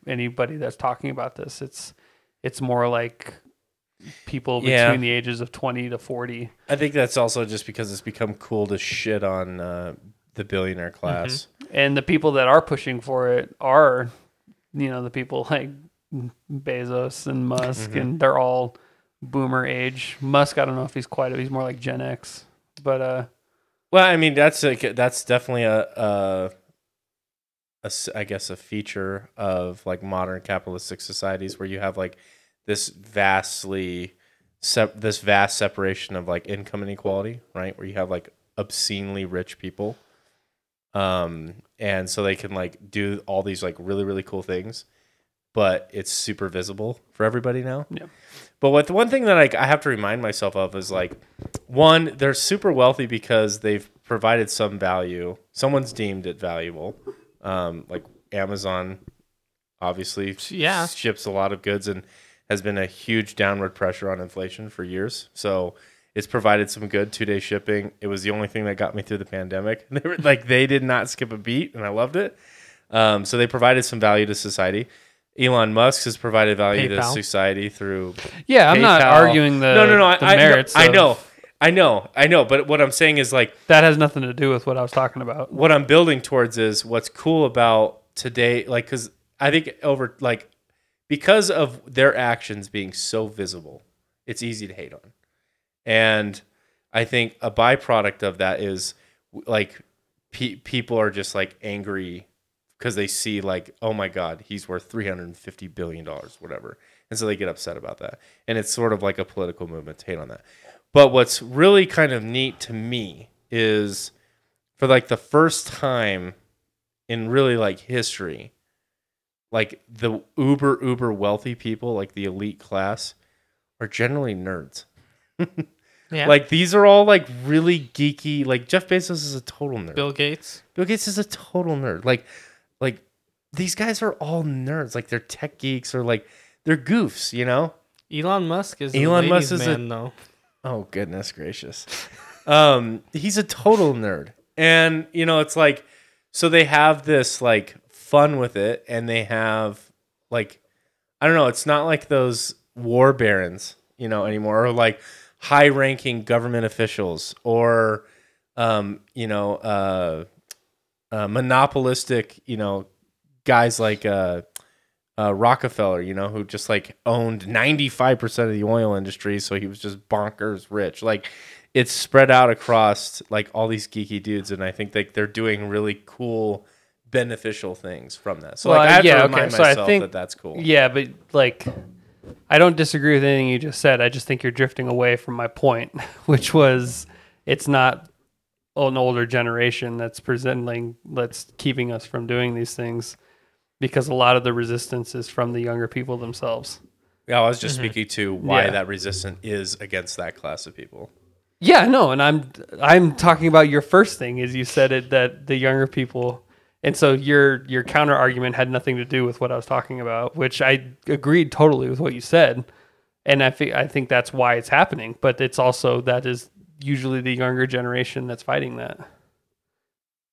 anybody that's talking about this, it's more like people between the ages of 20 to 40. I think that's also just because it's become cool to shit on the billionaire class. Mm-hmm. And the people that are pushing for it are, the people like Bezos and Musk, mm-hmm. and they're all boomer age. Musk, I don't know if he's he's more like Gen X, but well, I mean that's definitely I guess a feature of like modern capitalistic societies where you have like this vast separation of like income inequality, right? Where you have like obscenely rich people, and so they can like do all these like really really cool things, but it's super visible for everybody now. Yeah. But one thing that I have to remind myself of is like, one, they're super wealthy because they've provided some value. Someone's deemed it valuable. Like Amazon obviously ships a lot of goods and has been a huge downward pressure on inflation for years. So it's provided some good 2-day shipping. It was the only thing that got me through the pandemic. They did not skip a beat, and I loved it. So they provided some value to society. Elon Musk has provided value to society through PayPal. I'm not arguing the merits. I know. But what I'm saying is like that has nothing to do with what I was talking about. What I'm building towards is what's cool about today, like because I think because of their actions being so visible, it's easy to hate on, and I think a byproduct of that is like people are just like angry because they see like, oh my God, he's worth $350 billion, whatever. And so they get upset about that. And it's sort of like a political movement to hate on that. But what's really kind of neat to me is for like the first time in really like history, like the uber wealthy people, like the elite class, are generally nerds. Yeah. Like these are all like really geeky, like Jeff Bezos is a total nerd. Bill Gates is a total nerd. Like these guys are all nerds. Like they're tech geeks or like they're goofs, Elon Musk is man, though. Oh goodness gracious. He's a total nerd. And it's like, so they have this like fun with it, and they have like, I don't know, it's not like those war barons, anymore, or like high ranking government officials or monopolistic, guys like Rockefeller, who just like owned 95% of the oil industry, so he was just bonkers rich. Like it's spread out across like all these geeky dudes, and I think they're doing really cool, beneficial things from that. So I have to remind myself that that's cool. Yeah, but like I don't disagree with anything you just said. I just think you're drifting away from my point, which was it's not an older generation that's keeping us from doing these things, because a lot of the resistance is from the younger people themselves. Yeah, I was just speaking to why that resistance is against that class of people. Yeah, no, and I'm talking about your first thing is you said it that the younger people, and so your counter argument had nothing to do with what I was talking about, which I agreed totally with what you said, and I think that's why it's happening. But it's also that is usually the younger generation that's fighting that,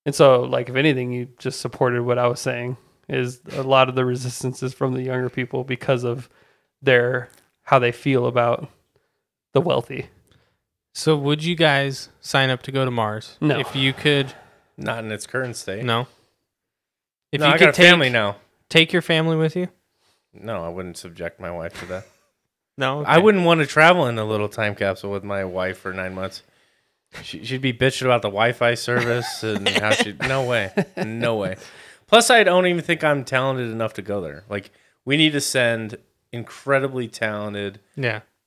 and so like if anything, you just supported what I was saying. Is a lot of the resistance is from the younger people because of how they feel about the wealthy. So would you guys sign up to go to Mars? No. If you could... Not in its current state. No? If I got a family now. Take your family with you? No, I wouldn't subject my wife to that. No? Okay. I wouldn't want to travel in a little time capsule with my wife for 9 months. She'd be bitching about the Wi-Fi service and how no way. Plus, I don't even think I'm talented enough to go there. Like, we need to send incredibly talented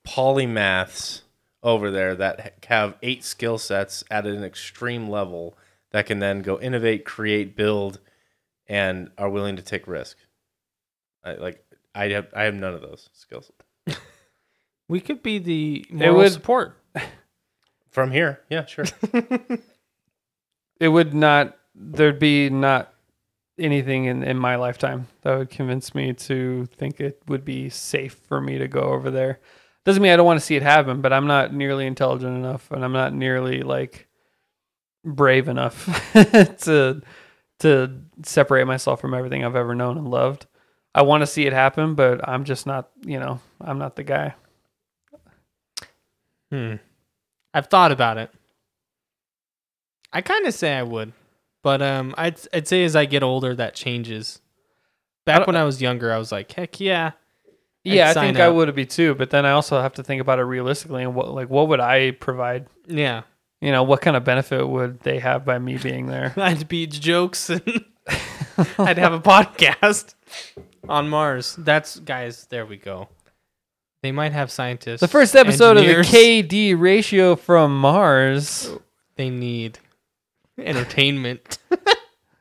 polymaths over there that have 8 skill sets at an extreme level that can then go innovate, create, build, and are willing to take risk. I have none of those skills. We could be the moral support. From here, yeah, sure. It would not, there'd be not anything in my lifetime that would convince me to think it would be safe for me to go over there. Doesn't mean I don't want to see it happen, but I'm not nearly intelligent enough, and I'm not nearly like brave enough to separate myself from everything I've ever known and loved. I want to see it happen, but I'm just not, I'm not the guy. I've thought about it. I kind of say I would, but I'd say as I get older, that changes. Back when I was younger, I was like, heck yeah. Yeah, I think I would be too, but then I also have to think about it realistically and what would I provide? Yeah. What kind of benefit would they have by me being there? I'd be jokes and I'd have a podcast on Mars. Guys, there we go. They might have scientists. The first episode engineers. Of the KD ratio from Mars. They need entertainment.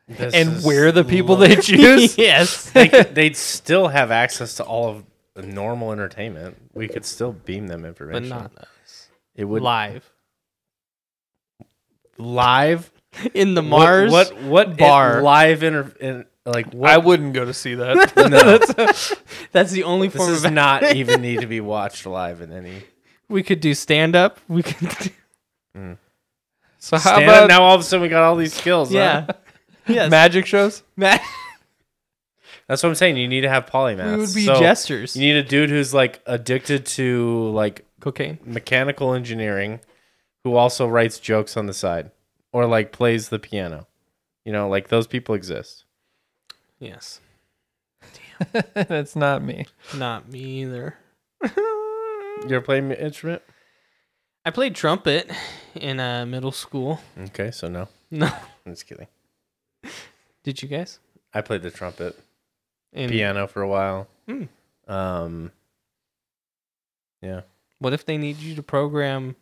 And where the people they choose? Yes. They'd still have access to all of the normal entertainment. We could still beam them information. But not us. It would live in the Mars what bar I wouldn't go to see that. No. That's the only form this does not even need to be watched live in any. We could do stand up. We could So how about now all of a sudden we got all these skills, yeah. Huh? Yes. Magic shows? That's what I'm saying. You need to have polymaths. We would be jesters. You need a dude who's like addicted to like cocaine, mechanical engineering, who also writes jokes on the side or like plays the piano. Like those people exist. Yes. Damn. That's not me. Not me either. You ever play an instrument? I played trumpet in middle school. Okay, so no. No. I'm just kidding. Did you guys? I played the trumpet. Piano for a while. Yeah. What if they need you to program,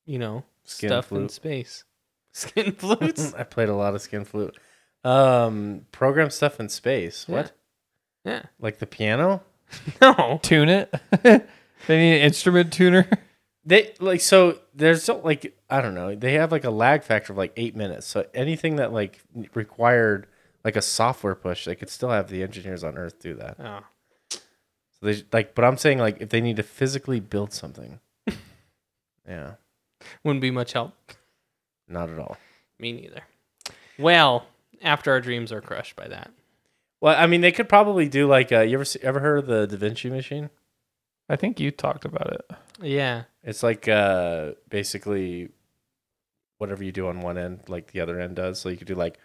Skin stuff flute. in space? Skin flutes? I played a lot of skin flute. Program stuff in space. Yeah. What? Yeah. Like the piano? No. Tune it? They need an instrument tuner? There's I don't know. They have like a lag factor of like 8 minutes. So anything that like required like a software push, they could still have the engineers on Earth do that. Oh. So but I'm saying like if they need to physically build something, yeah, Wouldn't be much help. not at all. Me neither. Well, after our dreams are crushed by that. Well, I mean, they could probably do like you ever heard of the Vinci Machine? I think you talked about it. Yeah. It's like basically whatever you do on one end, like the other end does. So you could do like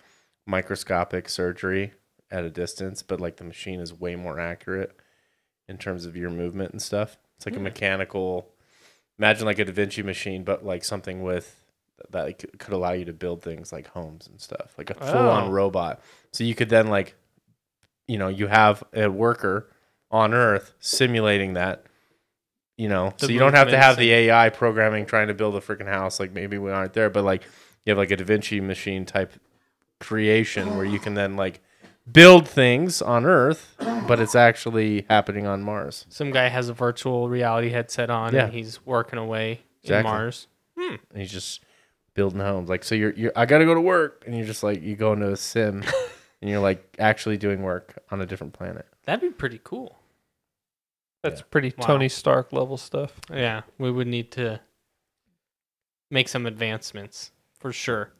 microscopic surgery at a distance, but like the machine is way more accurate in terms of your movement and stuff. It's like a mechanical, imagine like a Da Vinci machine, but like something with that could allow you to build things like homes and stuff, like a full-on robot. So you could then like, you have a worker on Earth simulating that, so you don't have to have the AI programming trying to build a freaking house. Like maybe we aren't there, but like you have like a Da Vinci machine type creation where you can then like build things on Earth, but it's actually happening on Mars. Some guy has a virtual reality headset on and he's working away in Mars. And he's just building homes. Like, so I got to go to work. And you're just like, you go into a sim and you're like actually doing work on a different planet. That'd be pretty cool. That's pretty Tony Stark level stuff. Yeah, we would need to make some advancements for sure.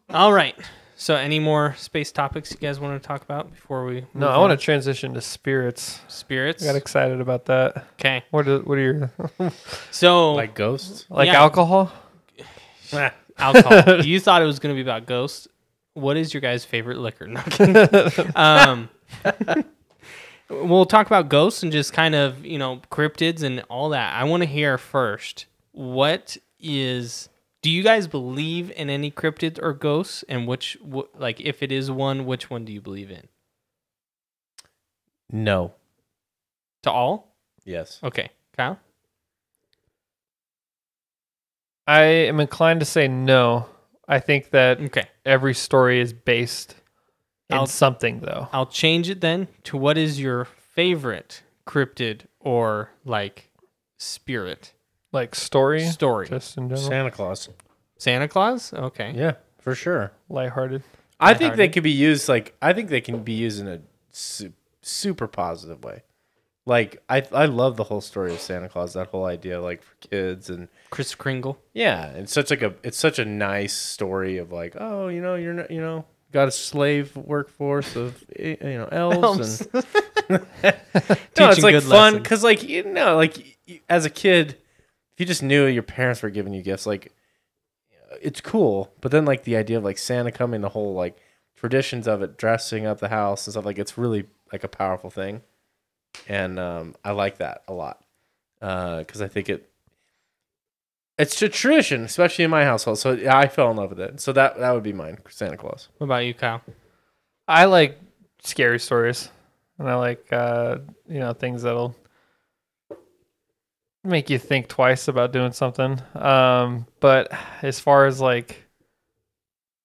All right. So any more space topics you guys want to talk about before we No, I want to transition to spirits. Spirits? I got excited about that. Okay. What are your So like ghosts? Like alcohol? Alcohol. You thought it was going to be about ghosts. What is your guys' favorite liquor? No, we'll talk about ghosts and just kind of, cryptids and all that. I want to hear first, what is Do you guys believe in any cryptids or ghosts? And like, if it is one, which one do you believe in? No. To all? Yes. Okay. Kyle? I am inclined to say no. I think that Okay. every story is based in something, though. I'll change it then to what is your favorite cryptid or like spirit? Like story, just in general, Santa Claus. Santa Claus? Okay. Yeah, for sure. lighthearted. I think they could be used I think they can be used in a super positive way. Like I love the whole story of Santa Claus, that whole idea, like for kids and Kris Kringle. yeah, it's such a nice story of like, oh, you're not, got a slave workforce of elves. And no, it's like fun because like as a kid, if you just knew your parents were giving you gifts, like it's cool. But then like the idea of like Santa coming, the whole like traditions of it, dressing up the house and stuff, like it's really like a powerful thing, and I like that a lot because I think it's a tradition, especially in my household. So yeah, I fell in love with it. So that would be mine, Santa Claus. What about you, Kyle? I like scary stories, and I like things that'll make you think twice about doing something. But as far as like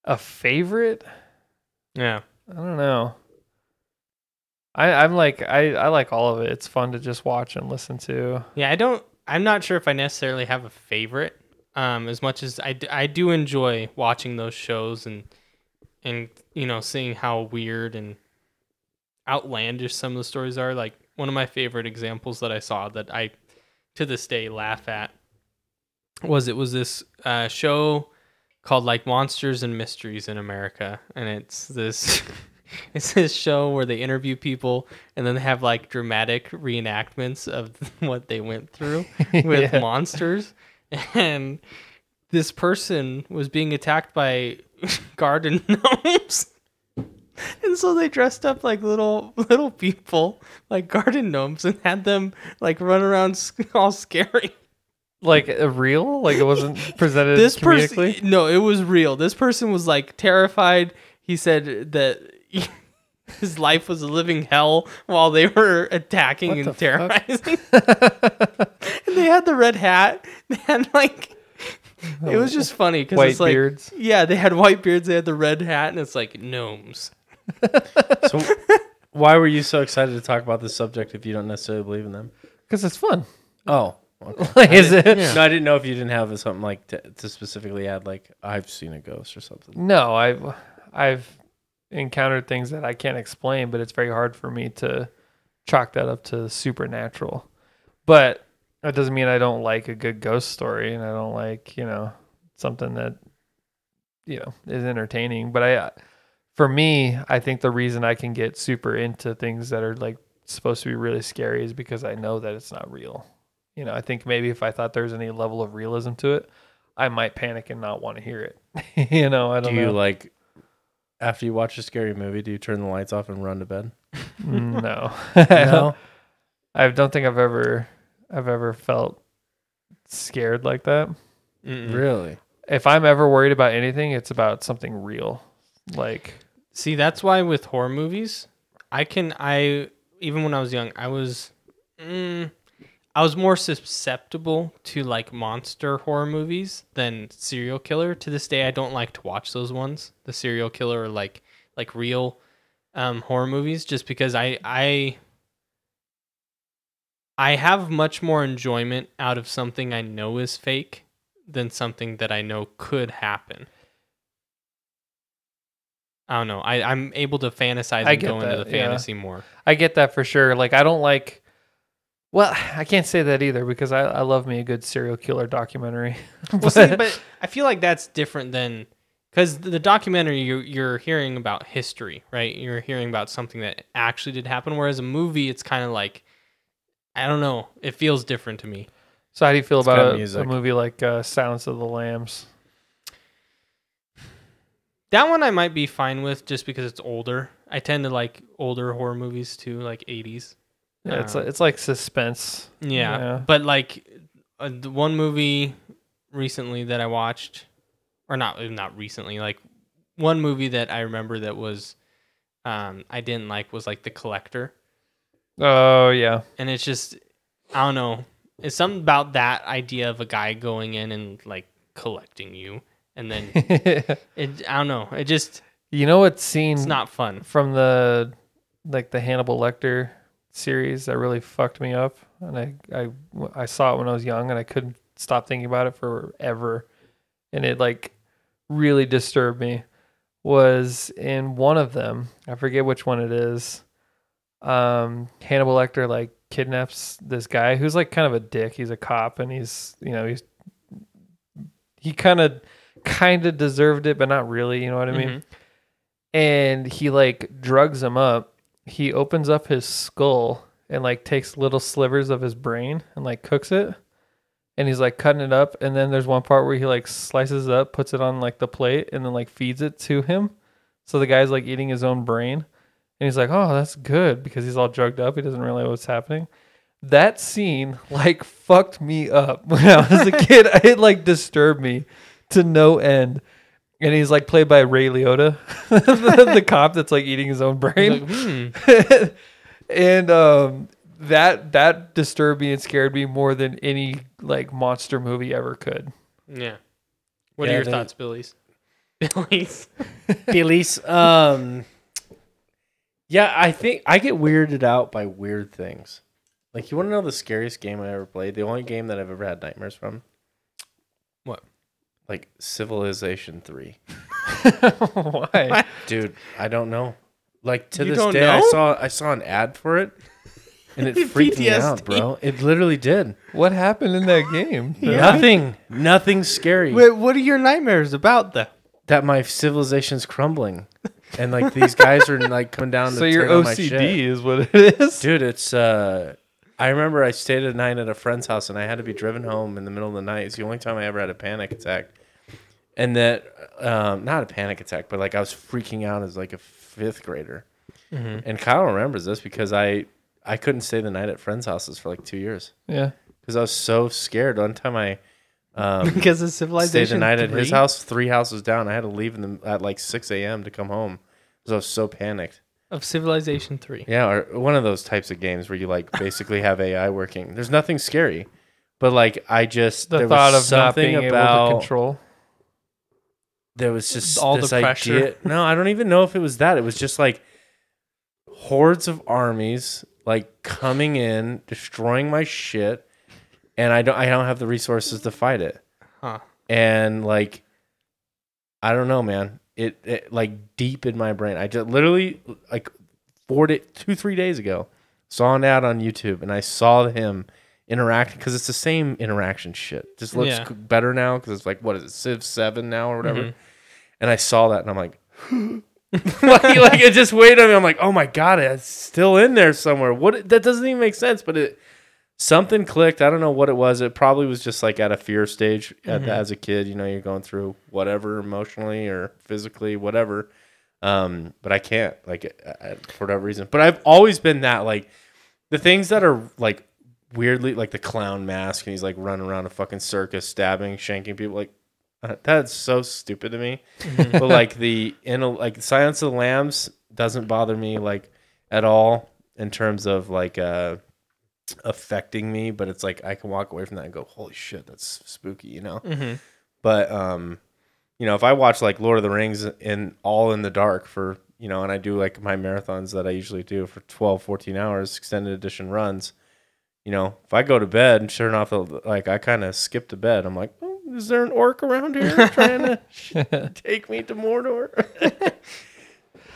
a favorite, Yeah. I don't know. I like all of it. It's fun to just watch and listen to. Yeah, I'm not sure if I necessarily have a favorite. As much as I do enjoy watching those shows and seeing how weird and outlandish some of the stories are. Like one of my favorite examples that I saw that I to this day laugh at was this show called like Monsters and Mysteries in America, and it's this show where they interview people and then they have like dramatic reenactments of what they went through with monsters. And this person was being attacked by garden gnomes. And so they dressed up like little people, like garden gnomes, and had them like run around all scary. Like real? Like it wasn't presented comedically? No, it was real. This person was like terrified. He said that his life was a living hell while they were attacking and terrorizing. And they had the red hat. They had like, it was just funny because it's like, beards. Yeah, they had white beards. They had the red hat, and it's like gnomes. So why were you so excited to talk about this subject if you don't necessarily believe in them? Because it's fun. Oh, okay. Is it? No, I didn't know if you didn't have something like to specifically add, like I've seen a ghost or something. No, I've encountered things that I can't explain, but it's very hard for me to chalk that up to supernatural. But that doesn't mean I don't like a good ghost story, and I don't like something that is entertaining. But for me, I think the reason I can get super into things that are like supposed to be really scary is because I know that it's not real. I think maybe if I thought there's any level of realism to it, I might panic and not want to hear it. I don't know. Do you like, after you watch a scary movie, do you turn the lights off and run to bed? No. No? I don't think I've ever felt scared like that. Really? If I'm ever worried about anything, it's about something real. Like, see, that's why with horror movies, even when I was young, I was more susceptible to like monster horror movies than serial killer. To this day, I don't like to watch those ones, the serial killer or like real horror movies, just because I have much more enjoyment out of something I know is fake than something that I know could happen. I don't know. I'm able to fantasize and go into the fantasy more. I get that for sure. Like, I don't like... Well, I can't say that either because I love me a good serial killer documentary. But I feel like that's different than... Because the documentary, you're hearing about history, right? You're hearing about something that actually did happen, whereas a movie, it's kind of like... I don't know. It feels different to me. So how do you feel about a movie like Silence of the Lambs? That one I might be fine with just because it's older. I tend to like older horror movies too, like 80s. Yeah, it's like suspense. Yeah. But like the one movie recently that I watched, or not recently. Like one movie that I remember that was I didn't like was like The Collector, Oh yeah. and it's just I don't know. It's something about that idea of a guy going in and like collecting you, and then I don't know. It just You know what scene it's not fun. from the Hannibal Lecter series that really fucked me up, and I saw it when I was young, and I couldn't stop thinking about it forever, and it like really disturbed me. Was in one of them, I forget which one it is. Hannibal Lecter like kidnaps this guy who's like kind of a dick. He's a cop, and he kind of deserved it, but not really. You know what I mean? And he like drugs him up. He opens up his skull and like takes little slivers of his brain and like cooks it. And he's like cutting it up. And then there's one part where he like slices it up, puts it on like the plate, and then like feeds it to him. So the guy's like eating his own brain. And he's like, oh, that's good, because he's all drugged up. He doesn't realize what's happening. That scene like fucked me up when I was a kid. It like disturbed me to no end. And he's like played by Ray Liotta, the cop that's like eating his own brain. Like, and that disturbed me and scared me more than any like monster movie ever could. Yeah. What are your thoughts, Billy's? Billy's. Yeah, I think I get weirded out by weird things. Like, you want to know the scariest game I ever played? The only game that I've ever had nightmares from? What? Like Civilization 3. Why? What? Dude, I don't know. Like, to You this don't day, know? I saw an ad for it, and it freaked me out, bro. It literally did. What happened in that game? Nothing scary. Wait, what are your nightmares about, though? That my civilization's crumbling, and like these guys are like coming down to So your take on my OCD shit. is what it is? Dude, it's I remember I stayed a night at a friend's house, and I had to be driven home in the middle of the night. It's the only time I ever had a panic attack. And that not a panic attack, but like I was freaking out as like a 5th grader. And Kyle remembers this because I couldn't stay the night at friends' houses for like 2 years. Yeah. Because I was so scared. One time I Because of Civilization stayed the night 3? at his house 3 houses down. I had to leave at like 6 a.m. to come home because I was so panicked. Of Civilization 3. Yeah, or one of those types of games where you like basically have AI working. There's nothing scary, but like I just The there thought was of not something being able about to control. there was just All this the pressure. idea. No, I don't even know if it was that. It was just like hordes of armies like coming in, destroying my shit, and I don't have the resources to fight it. Huh. And like I don't know, man. It like deep in my brain. I just literally like 3 days ago saw an ad on YouTube, and I saw him interacting because it's the same interaction shit. Just looks better now because it's like, what is it, Civ 7 now or whatever. And I saw that, and I'm like, like it just weighed on me. I'm like, oh my god, it's still in there somewhere. What? That doesn't even make sense. But something clicked. I don't know what it was. It probably was just like at a fear stage as a kid. You know, you're going through whatever emotionally or physically, whatever. But I can't, like, for whatever reason. But I've always been that, like, the things that are like weirdly, like the clown mask, and he's like running around a fucking circus, stabbing, shanking people. Like, that's so stupid to me. But like like Silence of the Lambs doesn't bother me like at all in terms of like affecting me. But it's like I can walk away from that and go, holy shit, that's spooky, you know. But you know, if I watch like Lord of the Rings all in the dark for, you know, and I do like my marathons that I usually do for 12, 14 hours, extended edition runs, you know, if I go to bed and turn off like I kind of skip to bed, I'm like, oh, is there an orc around here trying to take me to Mordor?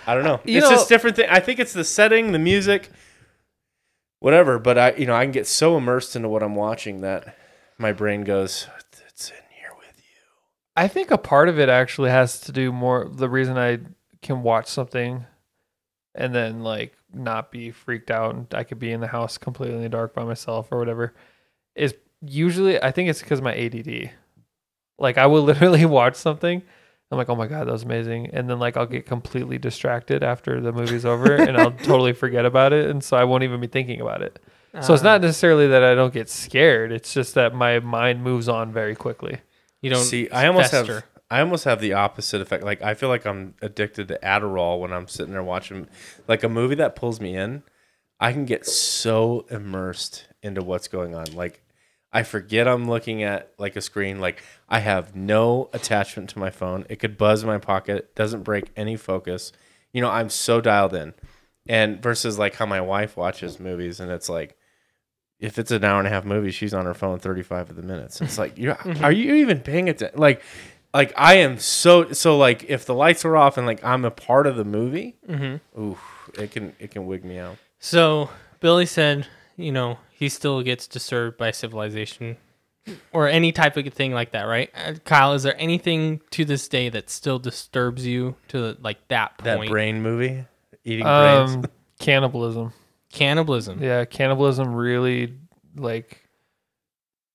I don't know. It's just different thing. I think it's the setting, the music, whatever. But I can get so immersed into what I'm watching that my brain goes, it's in here with you. I think a part of it actually has to do more. The reason I can watch something and then like not be freaked out, and I could be in the house completely in the dark by myself or whatever, is usually, I think it's because of my ADD. Like I will literally watch something, I'm like, oh my god, that was amazing, and then like I'll get completely distracted after the movie's over, and I'll totally forget about it, and so I won't even be thinking about it. So it's not necessarily that I don't get scared; it's just that my mind moves on very quickly. You don't see. fester. I almost have the opposite effect. Like I feel like I'm addicted to Adderall when I'm sitting there watching like a movie that pulls me in. I can get so immersed into what's going on. Like I forget I'm looking at like a screen. Like I have no attachment to my phone. It could buzz in my pocket. It doesn't break any focus. You know, I'm so dialed in. And versus like how my wife watches movies, and it's like, if it's an hour and a half movie, she's on her phone 35 of the minutes. It's like, are you even paying attention? Like I am so like if the lights are off and like I'm a part of the movie, oof, it can wig me out. So Billy said, you know, he still gets disturbed by civilization or any type of thing like that, right? Kyle, is there anything to this day that still disturbs you to like that point? That brain movie, eating brains, cannibalism. Cannibalism. Yeah, cannibalism really like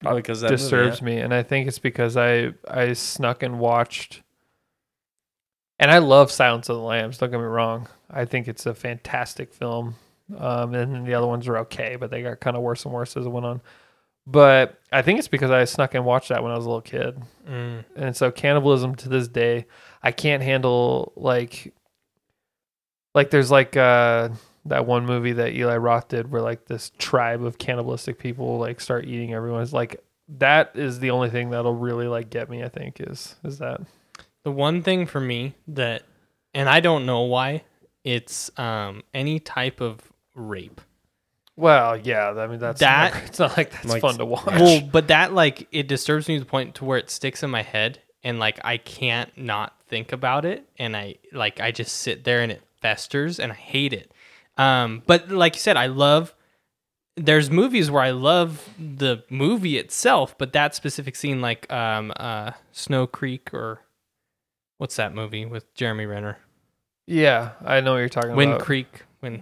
probably because that disturbs me, and I think it's because I snuck and watched. And I love Silence of the Lambs. Don't get me wrong. I think it's a fantastic film. And the other ones are okay, but they got kind of worse and worse as it went on. But I think it's because I snuck and watched that when I was a little kid. And so cannibalism to this day, I can't handle like there's like that one movie that Eli Roth did where like this tribe of cannibalistic people like start eating everyone. It's like that is the only thing that'll really like get me, I think, is that. The one thing for me that, and I don't know why, it's any type of rape. Well, yeah, I mean it's not like that's like, fun to watch. Well, but that like it disturbs me to the point to where it sticks in my head, and like I can't not think about it, and I just sit there and it festers, and I hate it. But like you said, there's movies where I love the movie itself, but that specific scene, like Snow Creek, or what's that movie with Jeremy Renner? Yeah, I know what you're talking Wind about. Creek, Wild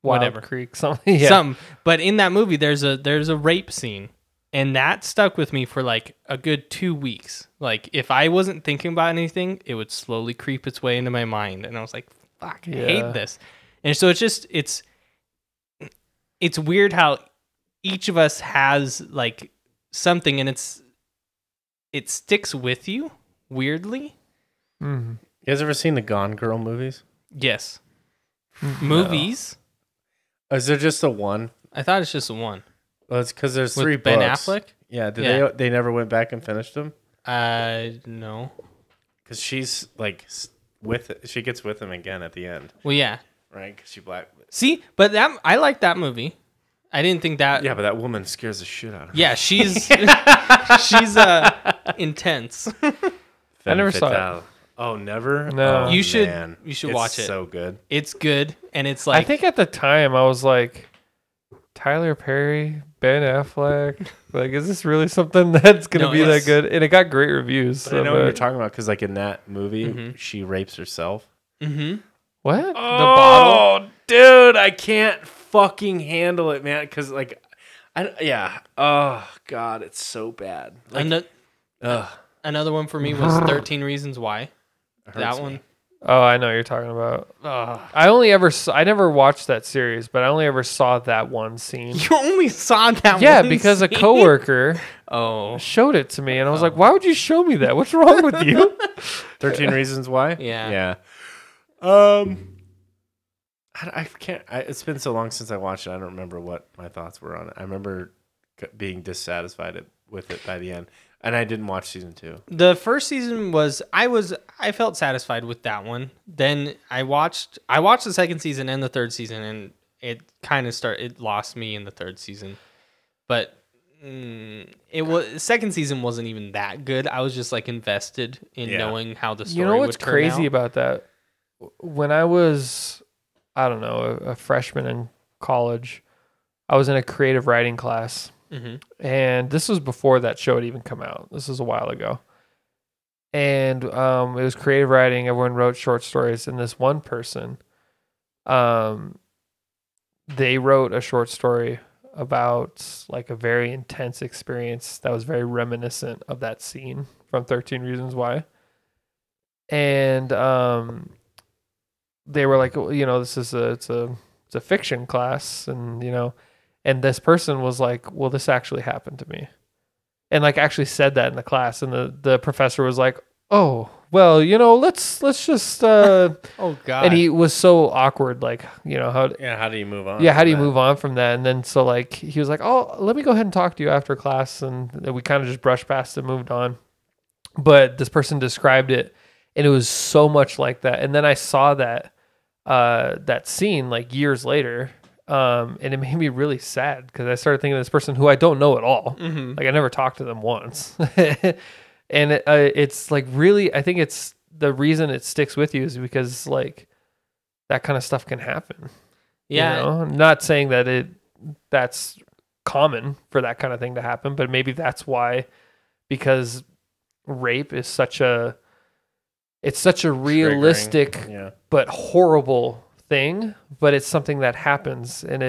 whatever Creek, something. Yeah. Something. But in that movie, there's a rape scene, and that stuck with me for like a good 2 weeks. Like if I wasn't thinking about anything, it would slowly creep its way into my mind, and I was like, "Fuck, I hate this." And so it's weird how each of us has like something, and it sticks with you weirdly. Mm-hmm. You guys ever seen the Gone Girl movies? Yes. Movies? Is there just the one? I thought it's just the one. Well, it's because there's With 3 Ben books. Affleck? Yeah. They never went back and finished them? No. Because she's like she gets with him again at the end. Well, yeah. Right? Because she black. See, but I like that movie. I didn't think that. Yeah, but that woman scares the shit out of me. Yeah, she's intense. I never saw it. Oh, never? No. Oh, You should man. watch it. It's so good. It's good, and it's like I think at the time I was like, Tyler Perry, Ben Affleck, like, is this really something that's gonna be that good? And it got great reviews. But I know what you're talking about because, like, in that movie, she rapes herself. Mm-hmm. What? The bottle? Dude, I can't fucking handle it, man. Because, like, oh God, it's so bad. Like, Another one for me was 13 Reasons Why. That one. Oh, I know what you're talking about. I never watched that series, but I only ever saw that one scene. You only saw that Yeah, one because scene? a coworker showed it to me, and I was like, why would you show me that? What's wrong with you? 13 Reasons Why? Yeah. I can't. It's been so long since I watched it. I don't remember what my thoughts were on it. I remember being dissatisfied with it by the end, and I didn't watch season 2. The first season I felt satisfied with that one. Then I watched the second season and the third season, and it kind of it lost me in the third season. But second season wasn't even that good. I was just like invested in knowing how the story would turn out. You know what's crazy about that? When I was, I don't know, a freshman in college, I was in a creative writing class. Mm-hmm. And this was before that show had even come out. This was a while ago. And it was creative writing. Everyone wrote short stories. And this one person, they wrote a short story about like a very intense experience that was very reminiscent of that scene from 13 Reasons Why. And they were like, you know, it's a fiction class, and you know, and this person was like, well, this actually happened to me. and like actually said that in the class, and the professor was like, oh, well, let's just Oh God. and he was so awkward, like, how how do you move on? yeah, how do you move on from that? And then so like he was like, oh, let me go ahead and talk to you after class, and then we kind of just brushed past it, moved on. But this person described it, and it was so much like that. And then I saw that that scene like years later, and it made me really sad because I started thinking of this person who I don't know at all. Mm-hmm. Like I never talked to them once. And it's like really, I think it's the reason it sticks with you is because like that kind of stuff can happen. Yeah. I'm not saying that that's common for that kind of thing to happen, but maybe that's why, because rape is such a realistic but horrible thing, but it's something that happens, and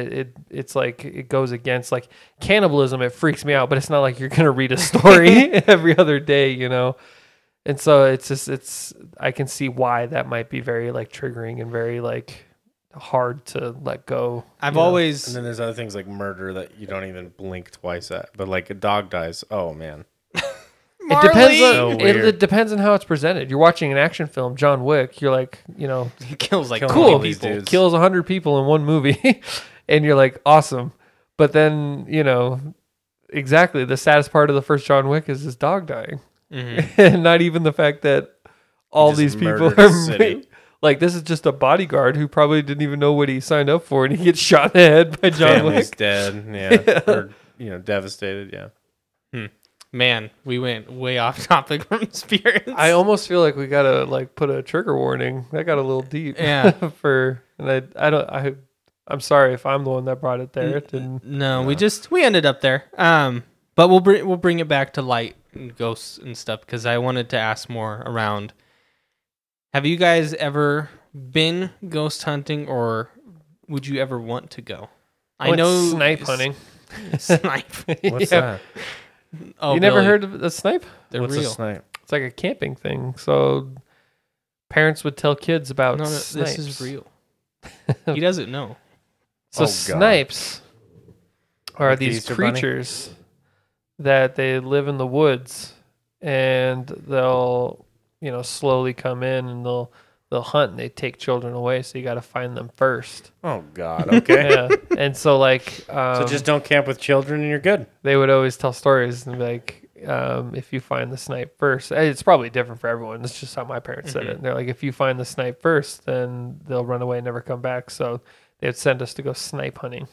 it's like it goes against like cannibalism. It freaks me out, but it's not like you're gonna read a story every other day, and so it's I can see why that might be very like triggering and very like hard to let go. I've always and then there's other things like murder that you don't even blink twice at, but like a dog dies, oh man. It depends on So it depends on how it's presented. You're watching an action film, John Wick. You're like, he kills like cool, 20 people. dudes. kills 100 people in one movie, and you're like, awesome. But then exactly the saddest part of the first John Wick is his dog dying, and not even the fact that all these people murdered a city. like this is just a bodyguard who probably didn't even know what he signed up for, and he gets shot in the head by John Family's Wick. dead, or devastated, Man, we went way off topic from spirits. I almost feel like we gotta like put a trigger warning. That got a little deep. Yeah. I'm sorry if I'm the one that brought it there. It didn't. No, we ended up there. But we'll bring it back to light and ghosts and stuff because I wanted to ask more around. Have you guys ever been ghost hunting, or would you ever want to go? I know snipe hunting. Snipe. What's that? Oh, you never Billy, heard of the snipe? They're What's real. a snipe? It's like a camping thing. So parents would tell kids about No, snipes. this is real. He doesn't know. So Oh, God. snipes are Like the these Easter Bunny? creatures that they live in the woods, and they'll slowly come in, and they'll hunt, and they take children away. So you got to find them first. Oh God. Okay. Yeah, and so like So just don't camp with children, and you're good. they would always tell stories and be like, if you find the snipe first, it's probably different for everyone. That's just how my parents said it. They're like, if you find the snipe first, then they'll run away and never come back. So they would send us to go snipe hunting.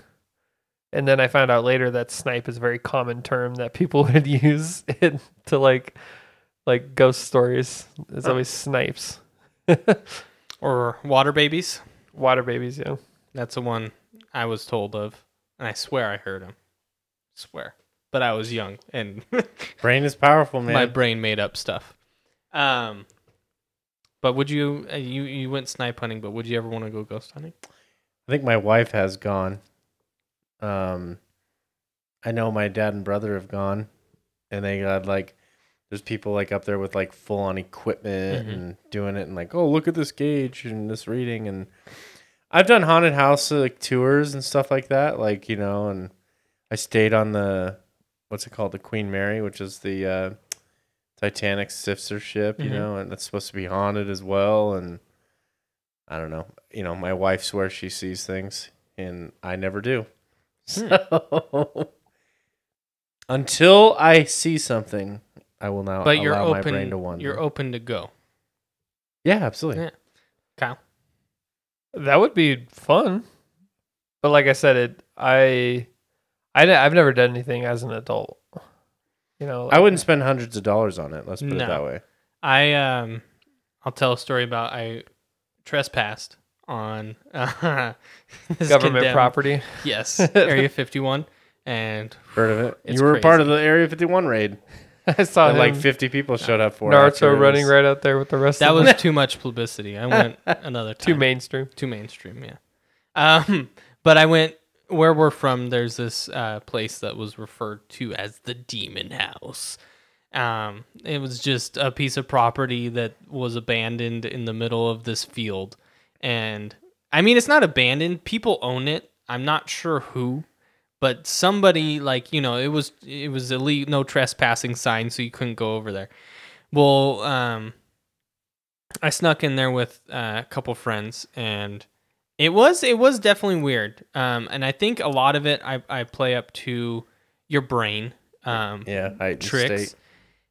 And then I found out later that snipe is a very common term that people would use to like ghost stories. It's always snipes. Or water babies. Water babies, yeah. That's the one I was told of, and I swear I heard him. Swear, but I was young and Brain is powerful, man. my brain made up stuff. But would you you went snipe hunting? But would you ever want to go ghost hunting? I think my wife has gone. I know my dad and brother have gone, and they got like, there's people like up there with like full on equipment and doing it, and like, oh, look at this gauge and this reading. And I've done haunted house like tours and stuff like that, like, and I stayed on the, what's it called, the Queen Mary, which is the Titanic sister ship, and that's supposed to be haunted as well. And I don't know, my wife swears she sees things, and I never do. So until I see something, I will now But you're allow open. my brain to wander. You're open to go. Yeah, absolutely. Yeah. Kyle. That would be fun. But like I said, I've never done anything as an adult. I wouldn't spend hundreds of dollars on it. Let's put it that way. I'll tell a story about I trespassed on this government condemned- property. Yes, Area 51, and Heard of it? It's You were a part crazy. of the Area 51 raid. I saw That like him, 50 people showed up for it after Naruto it running was- right out there with the rest that of was them. too much publicity. I went another time. Too mainstream. Too mainstream, yeah. But I went where we're from. There's this place that was referred to as the Demon House. It was just a piece of property that was abandoned in the middle of this field, and I mean, it's not abandoned. People own it. I'm not sure who, but somebody like, it was illegal, no trespassing sign, so you couldn't go over there. Well, I snuck in there with a couple friends, and it was definitely weird. And I think a lot of it I play up to your brain heightened tricks. state.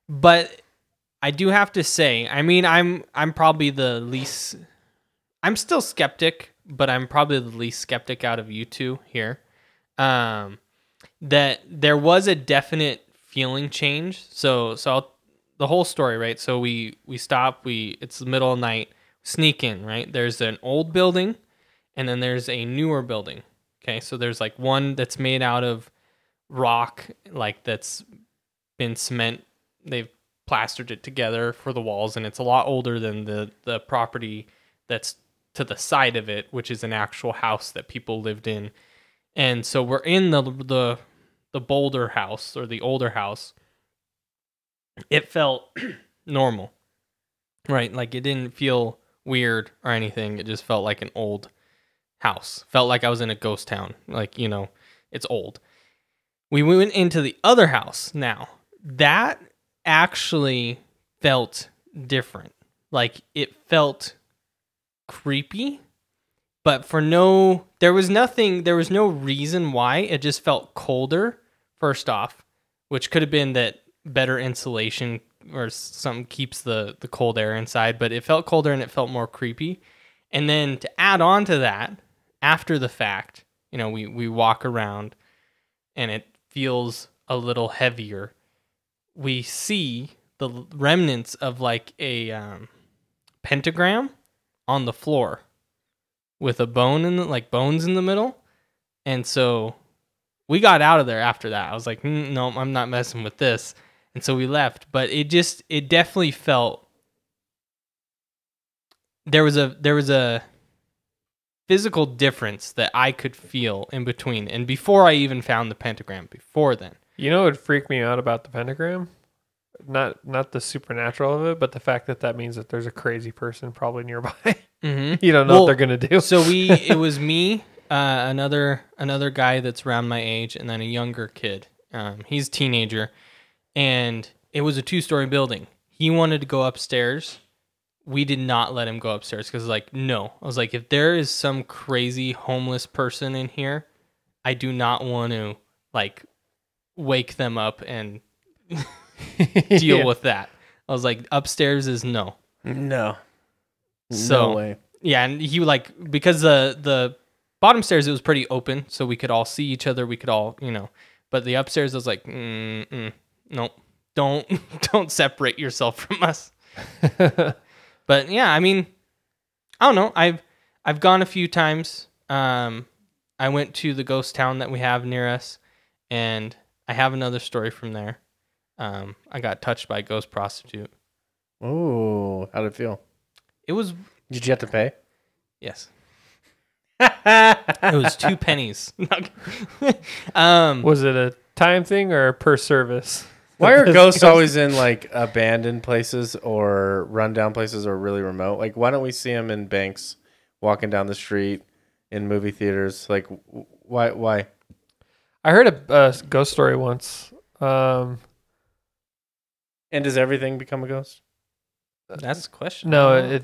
But I do have to say, I mean, I'm probably the least. I'm still skeptic, but I'm probably the least skeptic out of you two here. That there was a definite feeling change. So the whole story, right? So we stop. It's the middle of the night. Sneak in, right? There's an old building, and then there's a newer building. Okay, so there's like one that's made out of rock, like that's been cement. They've plastered it together for the walls, and it's a lot older than the property that's to the side of it, which is an actual house that people lived in. And so we're in the Boulder house, or the older house. It felt normal, right? Like it didn't feel weird or anything. It just felt like an old house. Felt like I was in a ghost town. Like, it's old. We went into the other house now. That actually felt different. Like it felt creepy, but there was no reason why. It just felt colder, first off, which could have been that better insulation or something keeps the cold air inside, but it felt colder and it felt more creepy. And then to add on to that, after the fact, we walk around and it feels a little heavier. We see the remnants of like a pentagram on the floor with a bone bones in the middle. And so we got out of there after that. I was like, no, I'm not messing with this. And so we left, but it definitely felt there was a physical difference that I could feel in between and before I even found the pentagram. Before then, What would freak me out about the pentagram? Not the supernatural of it, but the fact that means that there's a crazy person probably nearby. mm-hmm. You don't know what they're gonna do. So it was me, another guy that's around my age, and then a younger kid. He's a teenager, and it was a 2-story building. He wanted to go upstairs. We did not let him go upstairs because, no. I was like, if there is some crazy homeless person in here, I do not want to wake them up and deal with that. I was like, upstairs is no. No. So, no way. Yeah, and he because the bottom stairs, it was pretty open, so we could all see each other. We could all, but the upstairs, I was like, nope, don't separate yourself from us. But yeah, I mean, I don't know. I've gone a few times. I went to the ghost town that we have near us, and I have another story from there. I got touched by a ghost prostitute. Oh, how did it feel? It was. Did you have to pay? Yes. It was 2 pennies. Was it a time thing or a per service? Why are ghosts always in abandoned places or rundown places or really remote? Why don't we see them in banks, walking down the street, in movie theaters? Why? I heard a ghost story once. And does everything become a ghost? That's the question. No,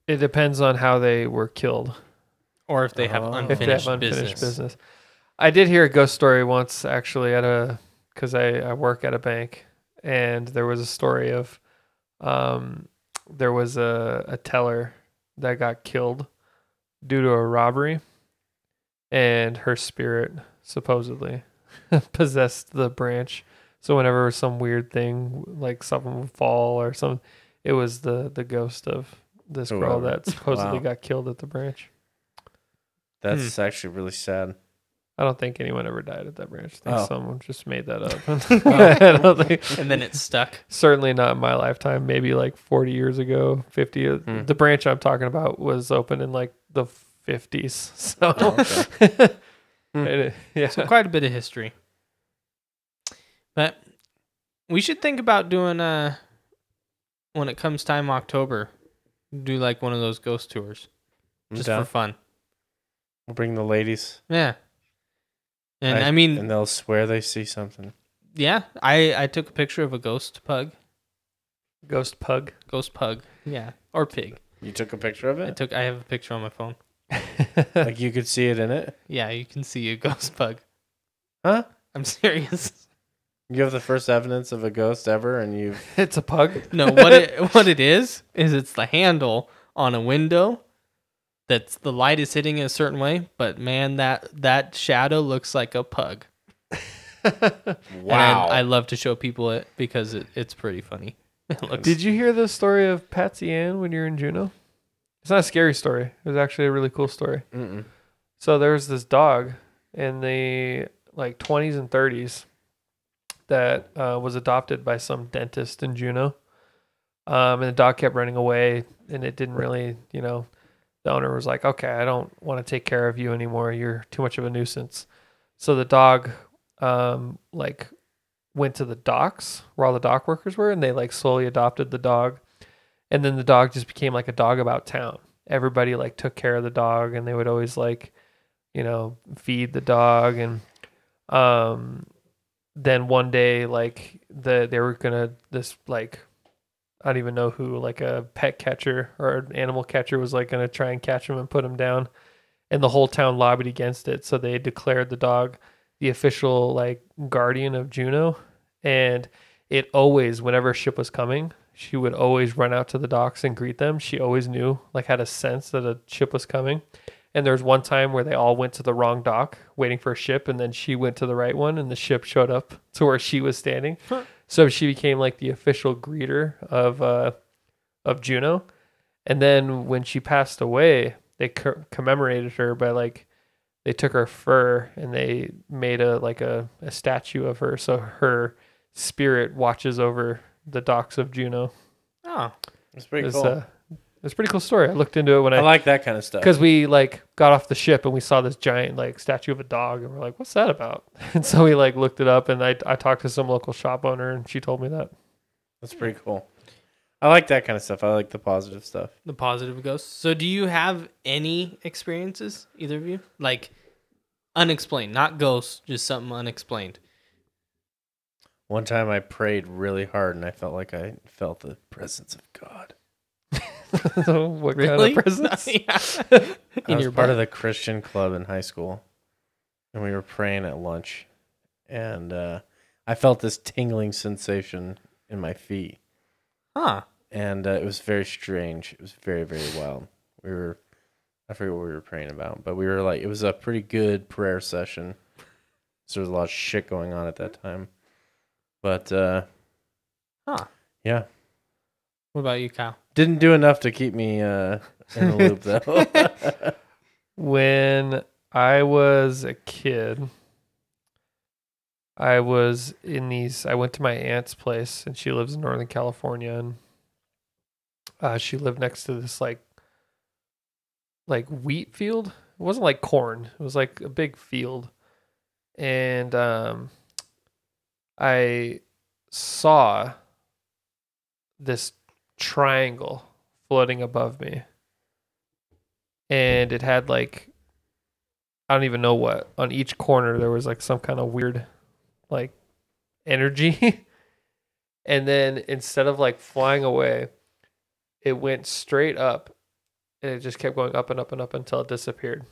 it depends on how they were killed. Or if they have unfinished business. I did hear a ghost story once, actually, because I work at a bank, and there was a story of there was a teller that got killed due to a robbery, and her spirit supposedly possessed the branch. So whenever some weird thing, like something would fall or something, it was the ghost of this girl that supposedly got killed at the branch. That's actually really sad. I don't think anyone ever died at that branch. I think someone just made that up. I don't think, and then it stuck. Certainly not in my lifetime. Maybe 40 years ago, 50. The branch I'm talking about was open in the 50s. So, yeah. So quite a bit of history. But we should think about doing when it comes time October, do one of those ghost tours, just for fun. We'll bring the ladies. Yeah. And I mean, and they'll swear they see something. yeah, I took a picture of a ghost pug. Ghost pug. Ghost pug. Yeah. Or pig. You took a picture of it? I have a picture on my phone. Like you could see it in it? Yeah, you can see a ghost pug. Huh? I'm serious. You have the first evidence of a ghost ever, and you've... It's a pug. No, what it is it's the handle on a window that's the light is hitting a certain way, but man, that shadow looks like a pug. Wow. And I love to show people it because it's pretty funny. Did you hear the story of Patsy Ann when you were in Juneau? It's not a scary story. It was actually a really cool story. Mm-mm. So there was this dog in the like 20s and 30s that was adopted by some dentist in Juneau. And the dog kept running away, and it didn't really, the owner was like, okay, I don't want to take care of you anymore. You're too much of a nuisance. So the dog went to the docks where all the dock workers were, and they like slowly adopted the dog. And then the dog just became like a dog about town. Everybody like took care of the dog, and they would always feed the dog. And then one day they were gonna I don't even know who, like a pet catcher or an animal catcher was like gonna try and catch him and put him down, and the whole town lobbied against it. So they declared the dog the official like guardian of Juneau, and it always, whenever a ship was coming, she would always run out to the docks and greet them. She always knew, had a sense that a ship was coming. And there was one time where they all went to the wrong dock waiting for a ship, and then she went to the right one, and the ship showed up to where she was standing. Huh. So she became like the official greeter of Juneau. And then when she passed away, they commemorated her by they took her fur and they made a statue of her, so her spirit watches over the docks of Juneau. Oh, that's pretty cool. It's a pretty cool story. I looked into it when I like that kind of stuff, because we got off the ship and we saw this giant statue of a dog, and we're like, "What's that about?" And so we looked it up, and I talked to some local shop owner, and she told me that. That's pretty cool. I like that kind of stuff. I like the positive stuff. The positive ghosts. So, do you have any experiences, either of you, unexplained, not ghosts, just something unexplained? One time I prayed really hard, and I felt like I felt the presence of God. What really? Kind of presence? I was part of the Christian club in high school, and we were praying at lunch, and I felt this tingling sensation in my feet. Huh. And it was very strange. It was very, very wild. I forget what we were praying about, but we were it was a pretty good prayer session. So there was a lot of shit going on at that time. But, yeah. What about you, Kyle? Didn't do enough to keep me in the loop, though. When I was a kid, I went to my aunt's place, and she lives in Northern California, and she lived next to this wheat field. It wasn't like corn. It was a big field. And I saw this triangle floating above me, and it had I don't even know what on each corner. There was some kind of weird energy. And then instead of flying away, it went straight up, and it just kept going up and up and up until it disappeared.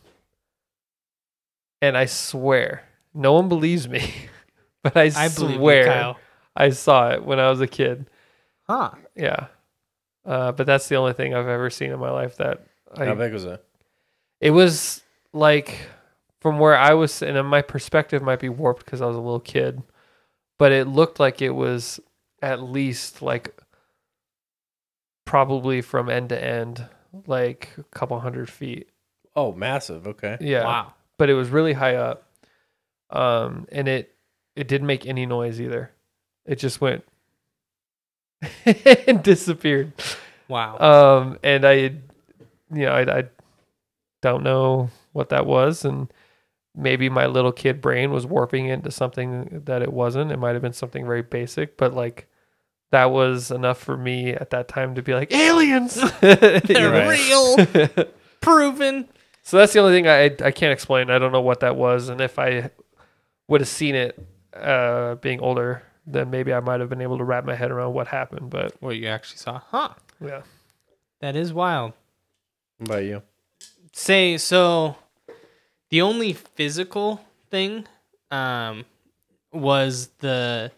And I swear, no one believes me, but I swear you, Kyle. I saw it when I was a kid. Huh. Yeah. But that's the only thing I've ever seen in my life How big was it? It was from where I was, and my perspective might be warped because I was a little kid, but it looked like it was at least probably from end to end, a couple 100 feet. Oh, massive. Okay. Yeah. Wow. But it was really high up. And it didn't make any noise either. It just went and disappeared. Wow. And I don't know what that was, and maybe my little kid brain was warping into something that it wasn't. It might have been something very basic, but that was enough for me at that time to be aliens. They're real, proven. So that's the only thing I can't explain. I don't know what that was, and if I would have seen it being older, then maybe I might have been able to wrap my head around what happened. But What you actually saw. Huh. yeah. That is wild. What about you? So the only physical thing was the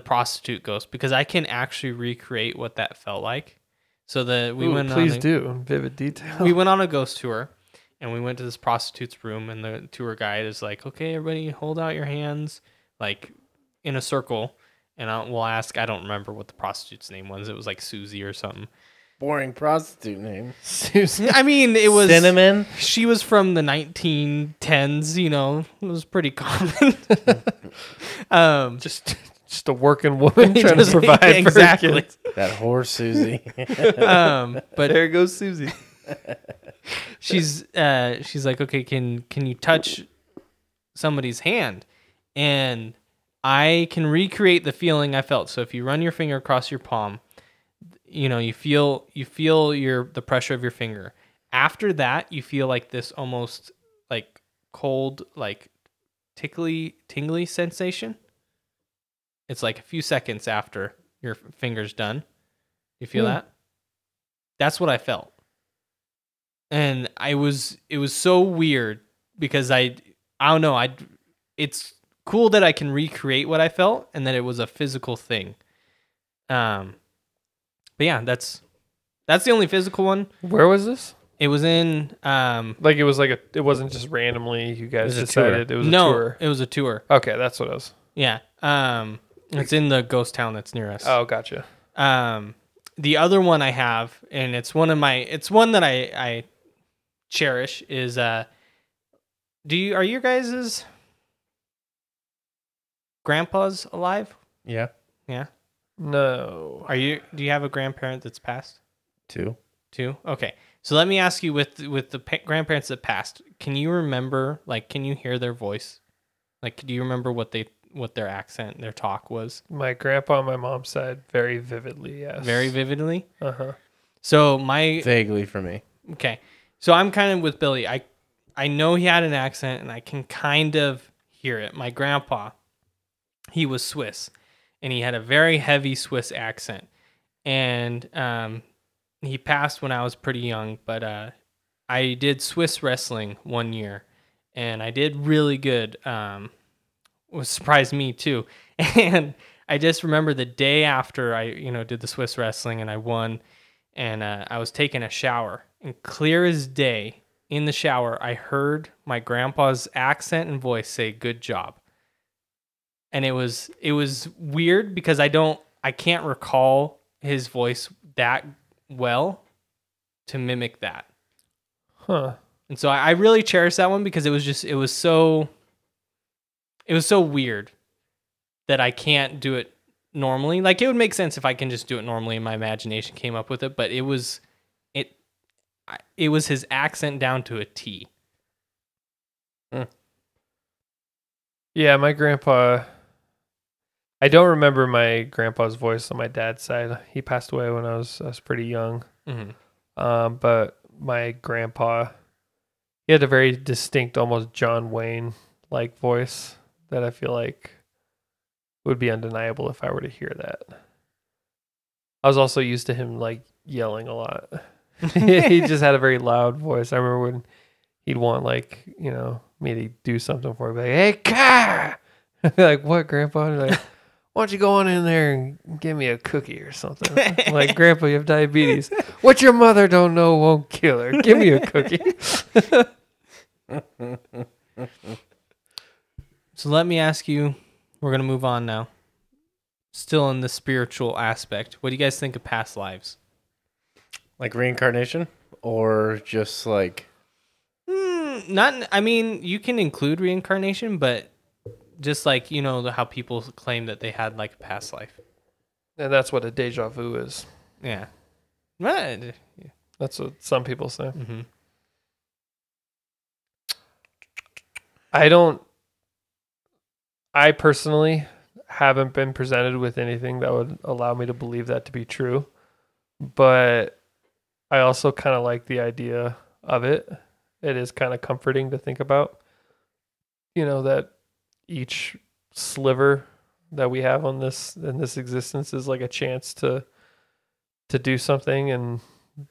prostitute ghost, because I can actually recreate what that felt like. So we went please do in vivid detail. We went on a ghost tour, and we went to this prostitute's room, and the tour guide is like, "Okay, everybody, hold out your hands like in a circle," and we'll ask. I don't remember what the prostitute's name was. It was like Susie or something. Boring prostitute name. Susan. I mean, it was Cinnamon. She was from the 1910s. You know, it was pretty common. Just a working woman trying to provide exactly. for her kids. That whore Susie. But There goes Susie. she's like, okay, can you touch somebody's hand? And I can recreate the feeling I felt. So if you run your finger across your palm, you know, you feel the pressure of your finger. After that, you feel like this almost like cold, like tingly sensation. It's like a few seconds after your finger's done. You feel that? That's what I felt. And it was so weird because I don't know, it's cool that I can recreate what I felt and that it was a physical thing. But yeah, that's the only physical one. Where was this? It was in Like it wasn't just randomly you guys decided it was a tour. It was a tour. Okay, that's what it was. Yeah. It's in the ghost town that's near us. Oh, gotcha. The other one I have, and it's one that I cherish, is are your guys' grandpas alive? Yeah. Yeah. No. Do you have a grandparent that's passed? Two. Okay. So let me ask you, with the grandparents that passed, can you remember, like, can you hear their voice? Like, do you remember what their accent, their talk was? My grandpa on my mom's side, very vividly, yes. Very vividly? Uh-huh. So Vaguely for me. okay. So I'm kind of with Billy. I know he had an accent, and I can kind of hear it. My grandpa, he was Swiss, and he had a very heavy Swiss accent. And he passed when I was pretty young, but I did Swiss wrestling one year, and I did really good. It surprised me too. And I just remember the day after I, did the Swiss wrestling and I won, and I was taking a shower, and clear as day in the shower, I heard my grandpa's accent and voice say, "Good job." And it was weird because I can't recall his voice that well to mimic that. Huh. And so I really cherish that one because it was so weird that I can't do it normally. Like, it would make sense if I can just do it normally and my imagination came up with it, but it was his accent down to a T. Yeah, my grandpa, I don't remember my grandpa's voice on my dad's side. He passed away when I was pretty young. Mm-hmm. But my grandpa, he had a very distinct, almost John Wayne-like voice that I feel like would be undeniable if I were to hear that. I was also used to him like yelling a lot. He just had a very loud voice. I remember when he'd want me to do something for him, like, "Hey, car!" I'd be like, "What, Grandpa?" And like, "Why don't you go on in there and give me a cookie or something?" I'm like, "Grandpa, you have diabetes. What your mother don't know won't kill her. Give me a cookie." So let me ask you, we're going to move on now. Still in the spiritual aspect. What do you guys think of past lives? Like reincarnation? Or just like... I mean, you can include reincarnation, but just like, how people claim that they had like a past life. And that's what a deja vu is. Yeah. But, yeah. That's what some people say. Mm-hmm. I personally haven't been presented with anything that would allow me to believe that to be true, but I also kind of like the idea of it. It is kind of comforting to think about, that each sliver that we have on this in this existence is like a chance to do something, and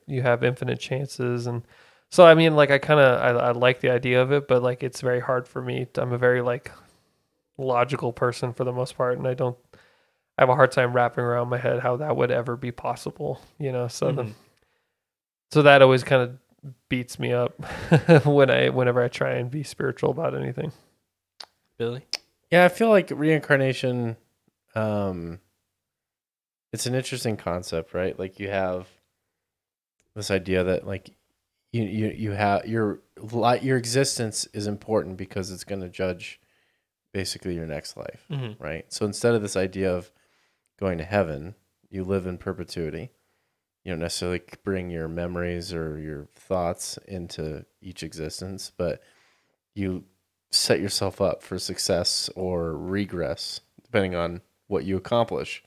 you have infinite chances. And so I mean, like, I like the idea of it, but like it's very hard for me. I'm a very like logical person for the most part, and I have a hard time wrapping around my head how that would ever be possible, you know. So so that always kind of beats me up whenever I try and be spiritual about anything. Billy? Yeah, I feel like reincarnation, it's an interesting concept, right? Like you have this idea that like you have your existence is important because it's going to judge basically your next life, right? So instead of this idea of going to heaven, you live in perpetuity. You don't necessarily bring your memories or your thoughts into each existence, but you set yourself up for success or regress, depending on what you accomplish.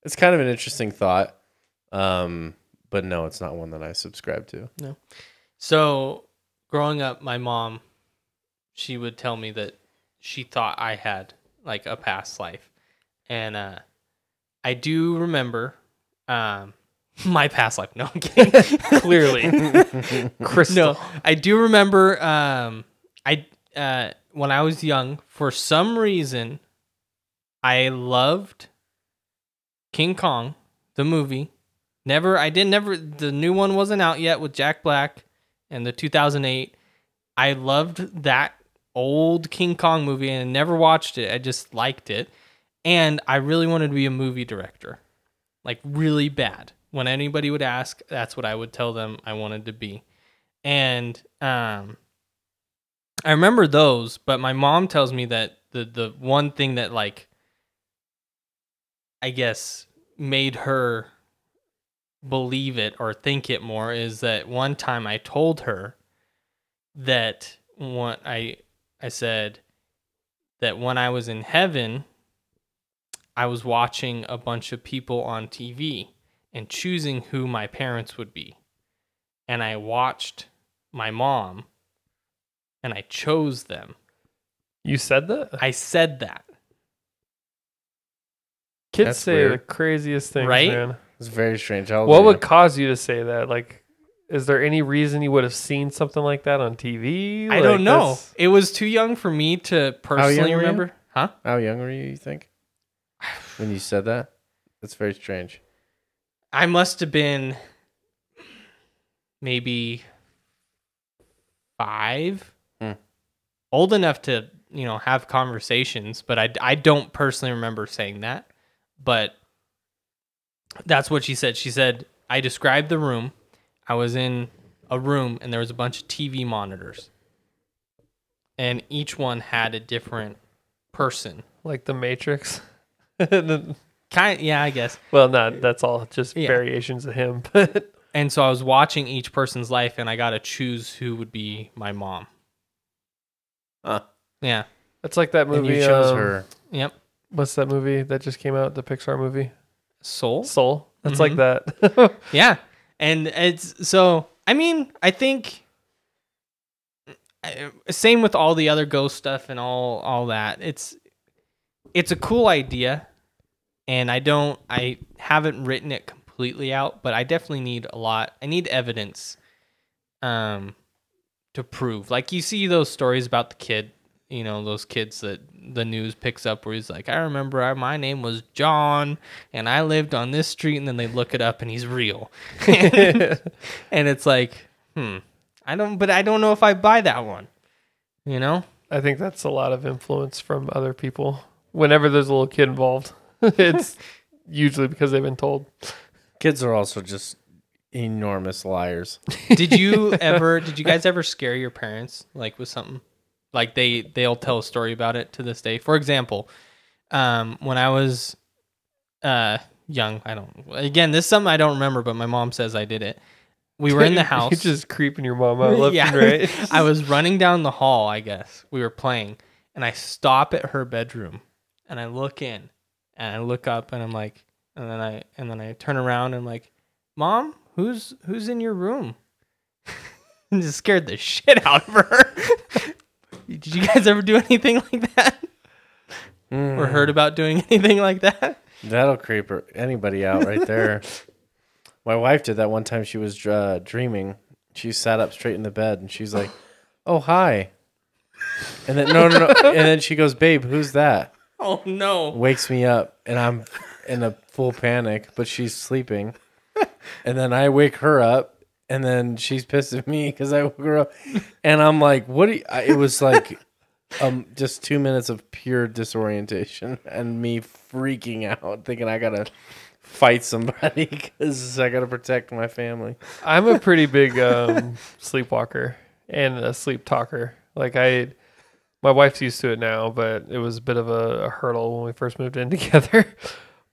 It's kind of an interesting thought, but no, it's not one that I subscribe to. No. So growing up, my mom, she would tell me that she thought I had like a past life. And I do remember my past life. No, I'm kidding. Clearly. Crystal. No, I do remember when I was young, for some reason, I loved King Kong, the movie. The new one wasn't out yet with Jack Black and the 2008. I loved that old King Kong movie and I never watched it. I just liked it. And I really wanted to be a movie director, like really bad. When anybody would ask, that's what I would tell them I wanted to be. And I remember those, but my mom tells me that the one thing that, like, I guess made her believe it or think it more is that one time I told her that I said that when I was in heaven, I was watching a bunch of people on TV and choosing who my parents would be. And I watched my mom and I chose them. You said that? I said that. Kids That's say weird. the craziest things, Right? man. It's very strange. How old What were would you? cause you to say that? Like, is there any reason you would have seen something like that on TV? I don't know. It was too young for me to personally were you? remember. Huh? How young were you think? When you said that? That's very strange. I must have been maybe 5. Old enough to, have conversations, but I don't personally remember saying that. But that's what she said. She said, I described the room. I was in a room and there was a bunch of TV monitors. And each one had a different person. Like the Matrix. Yeah, I guess. Well, that's all just Yeah. variations of him. But And so I was watching each person's life and I got to choose who would be my mom. Huh. Yeah. it's like that And movie. you chose her. Yep. What's that movie that just came out? The Pixar movie, Soul. Soul. That's like that. Yeah. And it's so, I mean, I think same with all the other ghost stuff and all that. It's a cool idea. And I haven't written it completely out, but I definitely need I need evidence to prove. Like you see those stories about the kid, those kids that the news picks up where he's like, I remember my name was John and I lived on this street, and then they look it up and he's real. And it's like, I don't know if I buy that one. I think that's a lot of influence from other people. Whenever there's a little kid involved, it's usually because they've been told. Kids are also just enormous liars. Did you guys ever scare your parents like with something? Like they'll tell a story about it to this day. For example, when I was young, this is something I don't remember, but my mom says I did it. We were in the house. You're just creeping your mom out left and right. I was running down the hall, I guess. We were playing, and I stop at her bedroom, and I look in, and I look up, and I'm like, and then I turn around, and I'm like, Mom, who's in your room? And just scared the shit out of her. Did you guys ever do anything like that? or heard about doing anything like that? That'll creep anybody out right there. My wife did that one time. She was dreaming. She sat up straight in the bed, and she's like, "Oh, hi." And then no. And then she goes, "Babe, who's that?" Oh, no. Wakes me up, and I'm in a full panic, but she's sleeping. And then I wake her up, and then she's pissed at me because I woke her up. And I'm like, what? It was like just 2 minutes of pure disorientation and me freaking out, thinking I got to fight somebody because I got to protect my family. I'm a pretty big sleepwalker and a sleep talker. Like my wife's used to it now, but it was a bit of a hurdle when we first moved in together.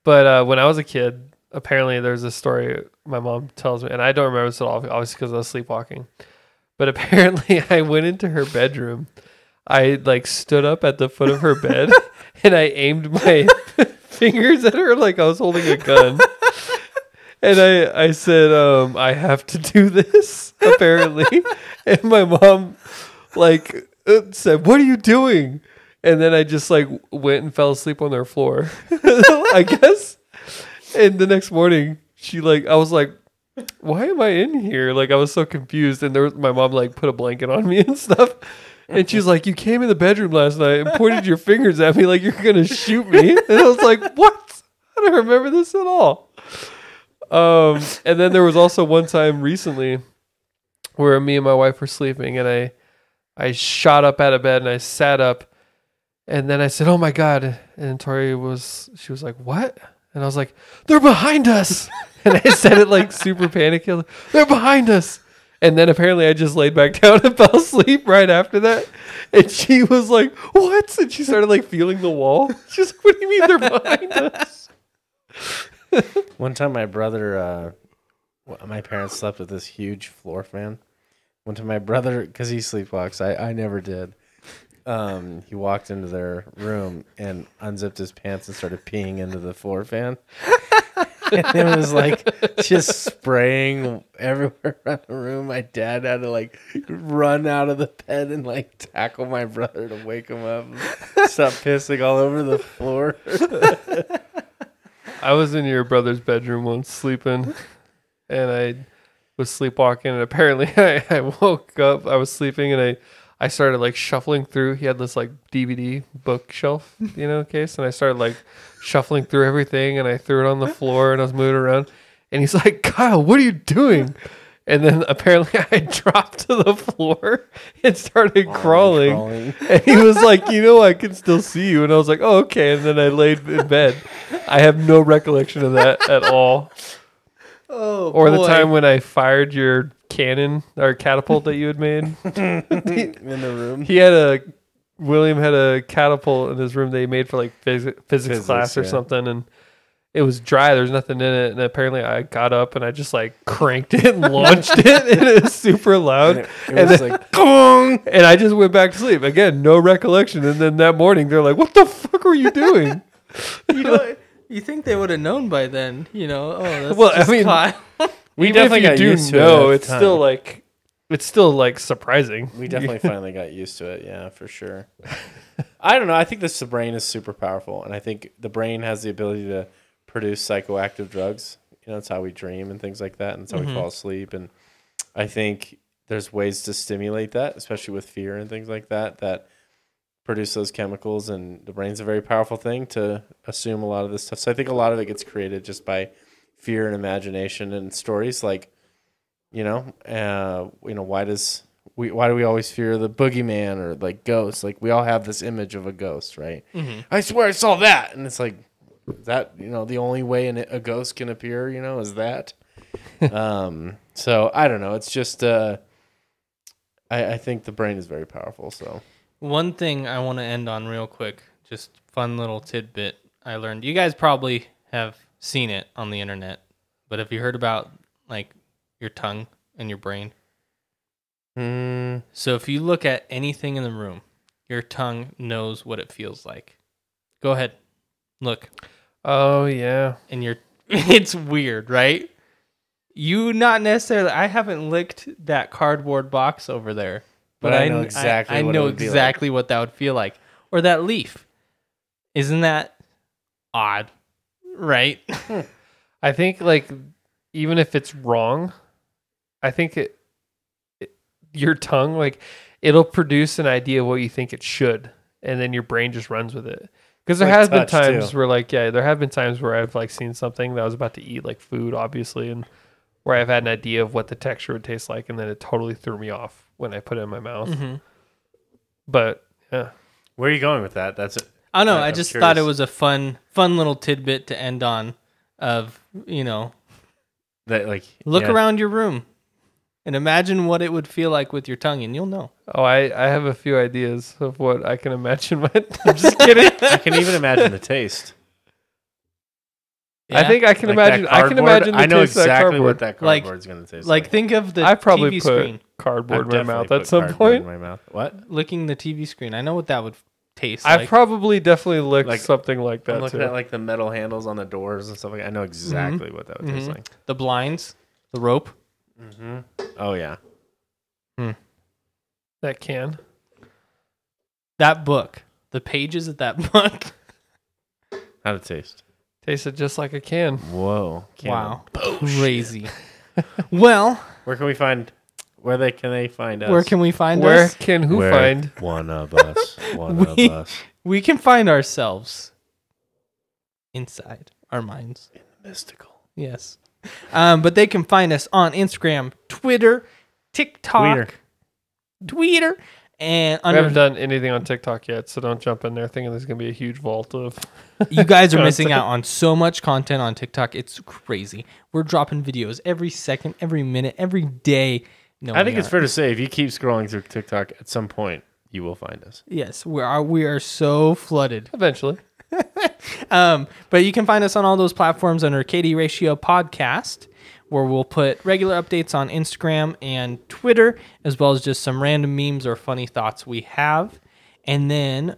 But when I was a kid, apparently there's a story my mom tells me, and I don't remember this at all, obviously because I was sleepwalking. But apparently I went into her bedroom. I like stood up at the foot of her bed and I aimed my fingers at her like I was holding a gun. And I said, I have to do this, apparently. And my mom like said, "What are you doing?" And then I just like went and fell asleep on their floor, I guess. And the next morning, I was like, "Why am I in here?" Like I was so confused. And my mom like put a blanket on me and stuff. And she's like, "You came in the bedroom last night and pointed your fingers at me like you're gonna shoot me." And I was like, "What? I don't remember this at all." And then there was also one time recently where me and my wife were sleeping, and I shot up out of bed and I sat up, and then I said, "Oh my God." And Tori was like, "What?" And I was like, "They're behind us." And I said it like super panicky. Like, "They're behind us." And then apparently I just laid back down and fell asleep right after that. And she was like, "What?" And she started like feeling the wall. She's like, "What do you mean they're behind us?" One time my brother, my parents slept with this huge floor fan. One time my brother, because he sleepwalks, I never did. He walked into their room and unzipped his pants and started peeing into the floor fan. And it was like just spraying everywhere around the room. My dad had to like run out of the bed and like tackle my brother to wake him up and stop pissing all over the floor. I was in your brother's bedroom once sleeping, and I was sleepwalking, and apparently I woke up, I was sleeping, and I started like shuffling through. He had this like DVD bookshelf, case, and I started like shuffling through everything, and I threw it on the floor, and I was moving around, and he's like, "Kyle, what are you doing?" And then apparently I dropped to the floor and started crawling. And he was like, "I can still see you." And I was like, "Oh, okay." And then I laid in bed. I have no recollection of that at all. Oh, or boy. the time when I fired your cannon or catapult that you had made. In the room. William had a catapult in his room that he made for like physics class or something. And it was dry. There's nothing in it. And apparently I got up and I just like cranked it and launched it. And it was super loud. It was like, gong! And I just went back to sleep. Again, no recollection. And then that morning they're like, "What the fuck were you doing?" You think they would have known by then, Oh, that's Well, just I mean, Kyle. we even definitely if you got used to know, it. it's still like surprising. We definitely finally got used to it. Yeah, for sure. I don't know. I think the brain is super powerful, and I think the brain has the ability to produce psychoactive drugs. It's how we dream and things like that, and it's how we fall asleep. And I think there's ways to stimulate that, especially with fear and things like that, that produce those chemicals. And the brain's a very powerful thing to assume a lot of this stuff. So I think a lot of it gets created just by fear and imagination and stories. Like, why do we always fear the boogeyman or like ghosts? Like we all have this image of a ghost, right? Mm-hmm. I swear I saw that, and it's like, is that the only way a ghost can appear? Is that? So I don't know. It's just I think the brain is very powerful. So one thing I want to end on real quick, just fun little tidbit I learned. You guys probably have seen it on the internet, but have you heard about like your tongue and your brain? So if you look at anything in the room, your tongue knows what it feels like. Go ahead, look. Oh yeah, And it's weird, right? You not necessarily. I haven't licked that cardboard box over there, but I know exactly. I know exactly what that would feel like, or that leaf. Isn't that odd? Right? I think like even if it's wrong, I think your tongue like it'll produce an idea of what you think it should, and then your brain just runs with it. Because there Like has been touch, times too. where like there have been times where I've like seen something that I was about to eat, like food, obviously, and where I've had an idea of what the texture would taste like, and then it totally threw me off when I put it in my mouth. Mm-hmm. But yeah, Where are you going with that? That's it. I don't know. I I'm just curious. thought it was a fun little tidbit to end on. Of That like look yeah. around your room and imagine what it would feel like with your tongue, and you'll know. oh, I have a few ideas of what I can imagine. I'm just kidding. I can even imagine the taste. I Yeah? think I can Like imagine. that I can cardboard, imagine. The I know taste of that exactly cardboard. what that Like- cardboard's gonna taste like think of the I probably TV put screen, cardboard I've in my definitely mouth put at some cardboard point. in my mouth. What? licking the TV screen. I know what that would taste I've like. probably definitely licked Like, something like I'm that looking too. at like the metal handles on the doors and stuff like that. I know exactly what that would taste Mhm. like. The blinds, the rope. Mm-hmm. Oh yeah. That can. That book, the pages of that book. How'd it taste? Tasted just like a can. Whoa. Wow, crazy. Well, Where can we find? Can they find us? where can we find Where us? can who Where find? one of us? One We- of us. We can find ourselves inside our minds. Mystical. Yes. But they can find us on Instagram, Twitter, TikTok, Twitter, and We haven't under, done anything on TikTok yet, so don't jump in there thinking there's gonna be a huge vault of. you guys are missing content. out on so much content on TikTok. It's crazy. We're dropping videos every second, every minute, every day. No, I think we it's aren't. fair to say if you keep scrolling through TikTok, at some point you will find us. Yes, we are so flooded. Eventually. But you can find us on all those platforms under KD Ratio Podcast, where we'll put regular updates on Instagram and Twitter, as well as just some random memes or funny thoughts we have. And then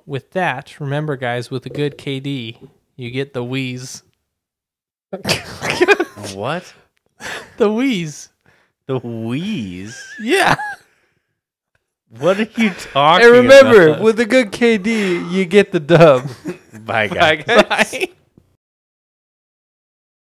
with that, remember, guys, with a good KD, you get the wheeze. What? The wheeze. The wheeze? Yeah. What are you talking And remember, about? with a good KD, you get the dub. Bye, guys. Bye, guys. Bye.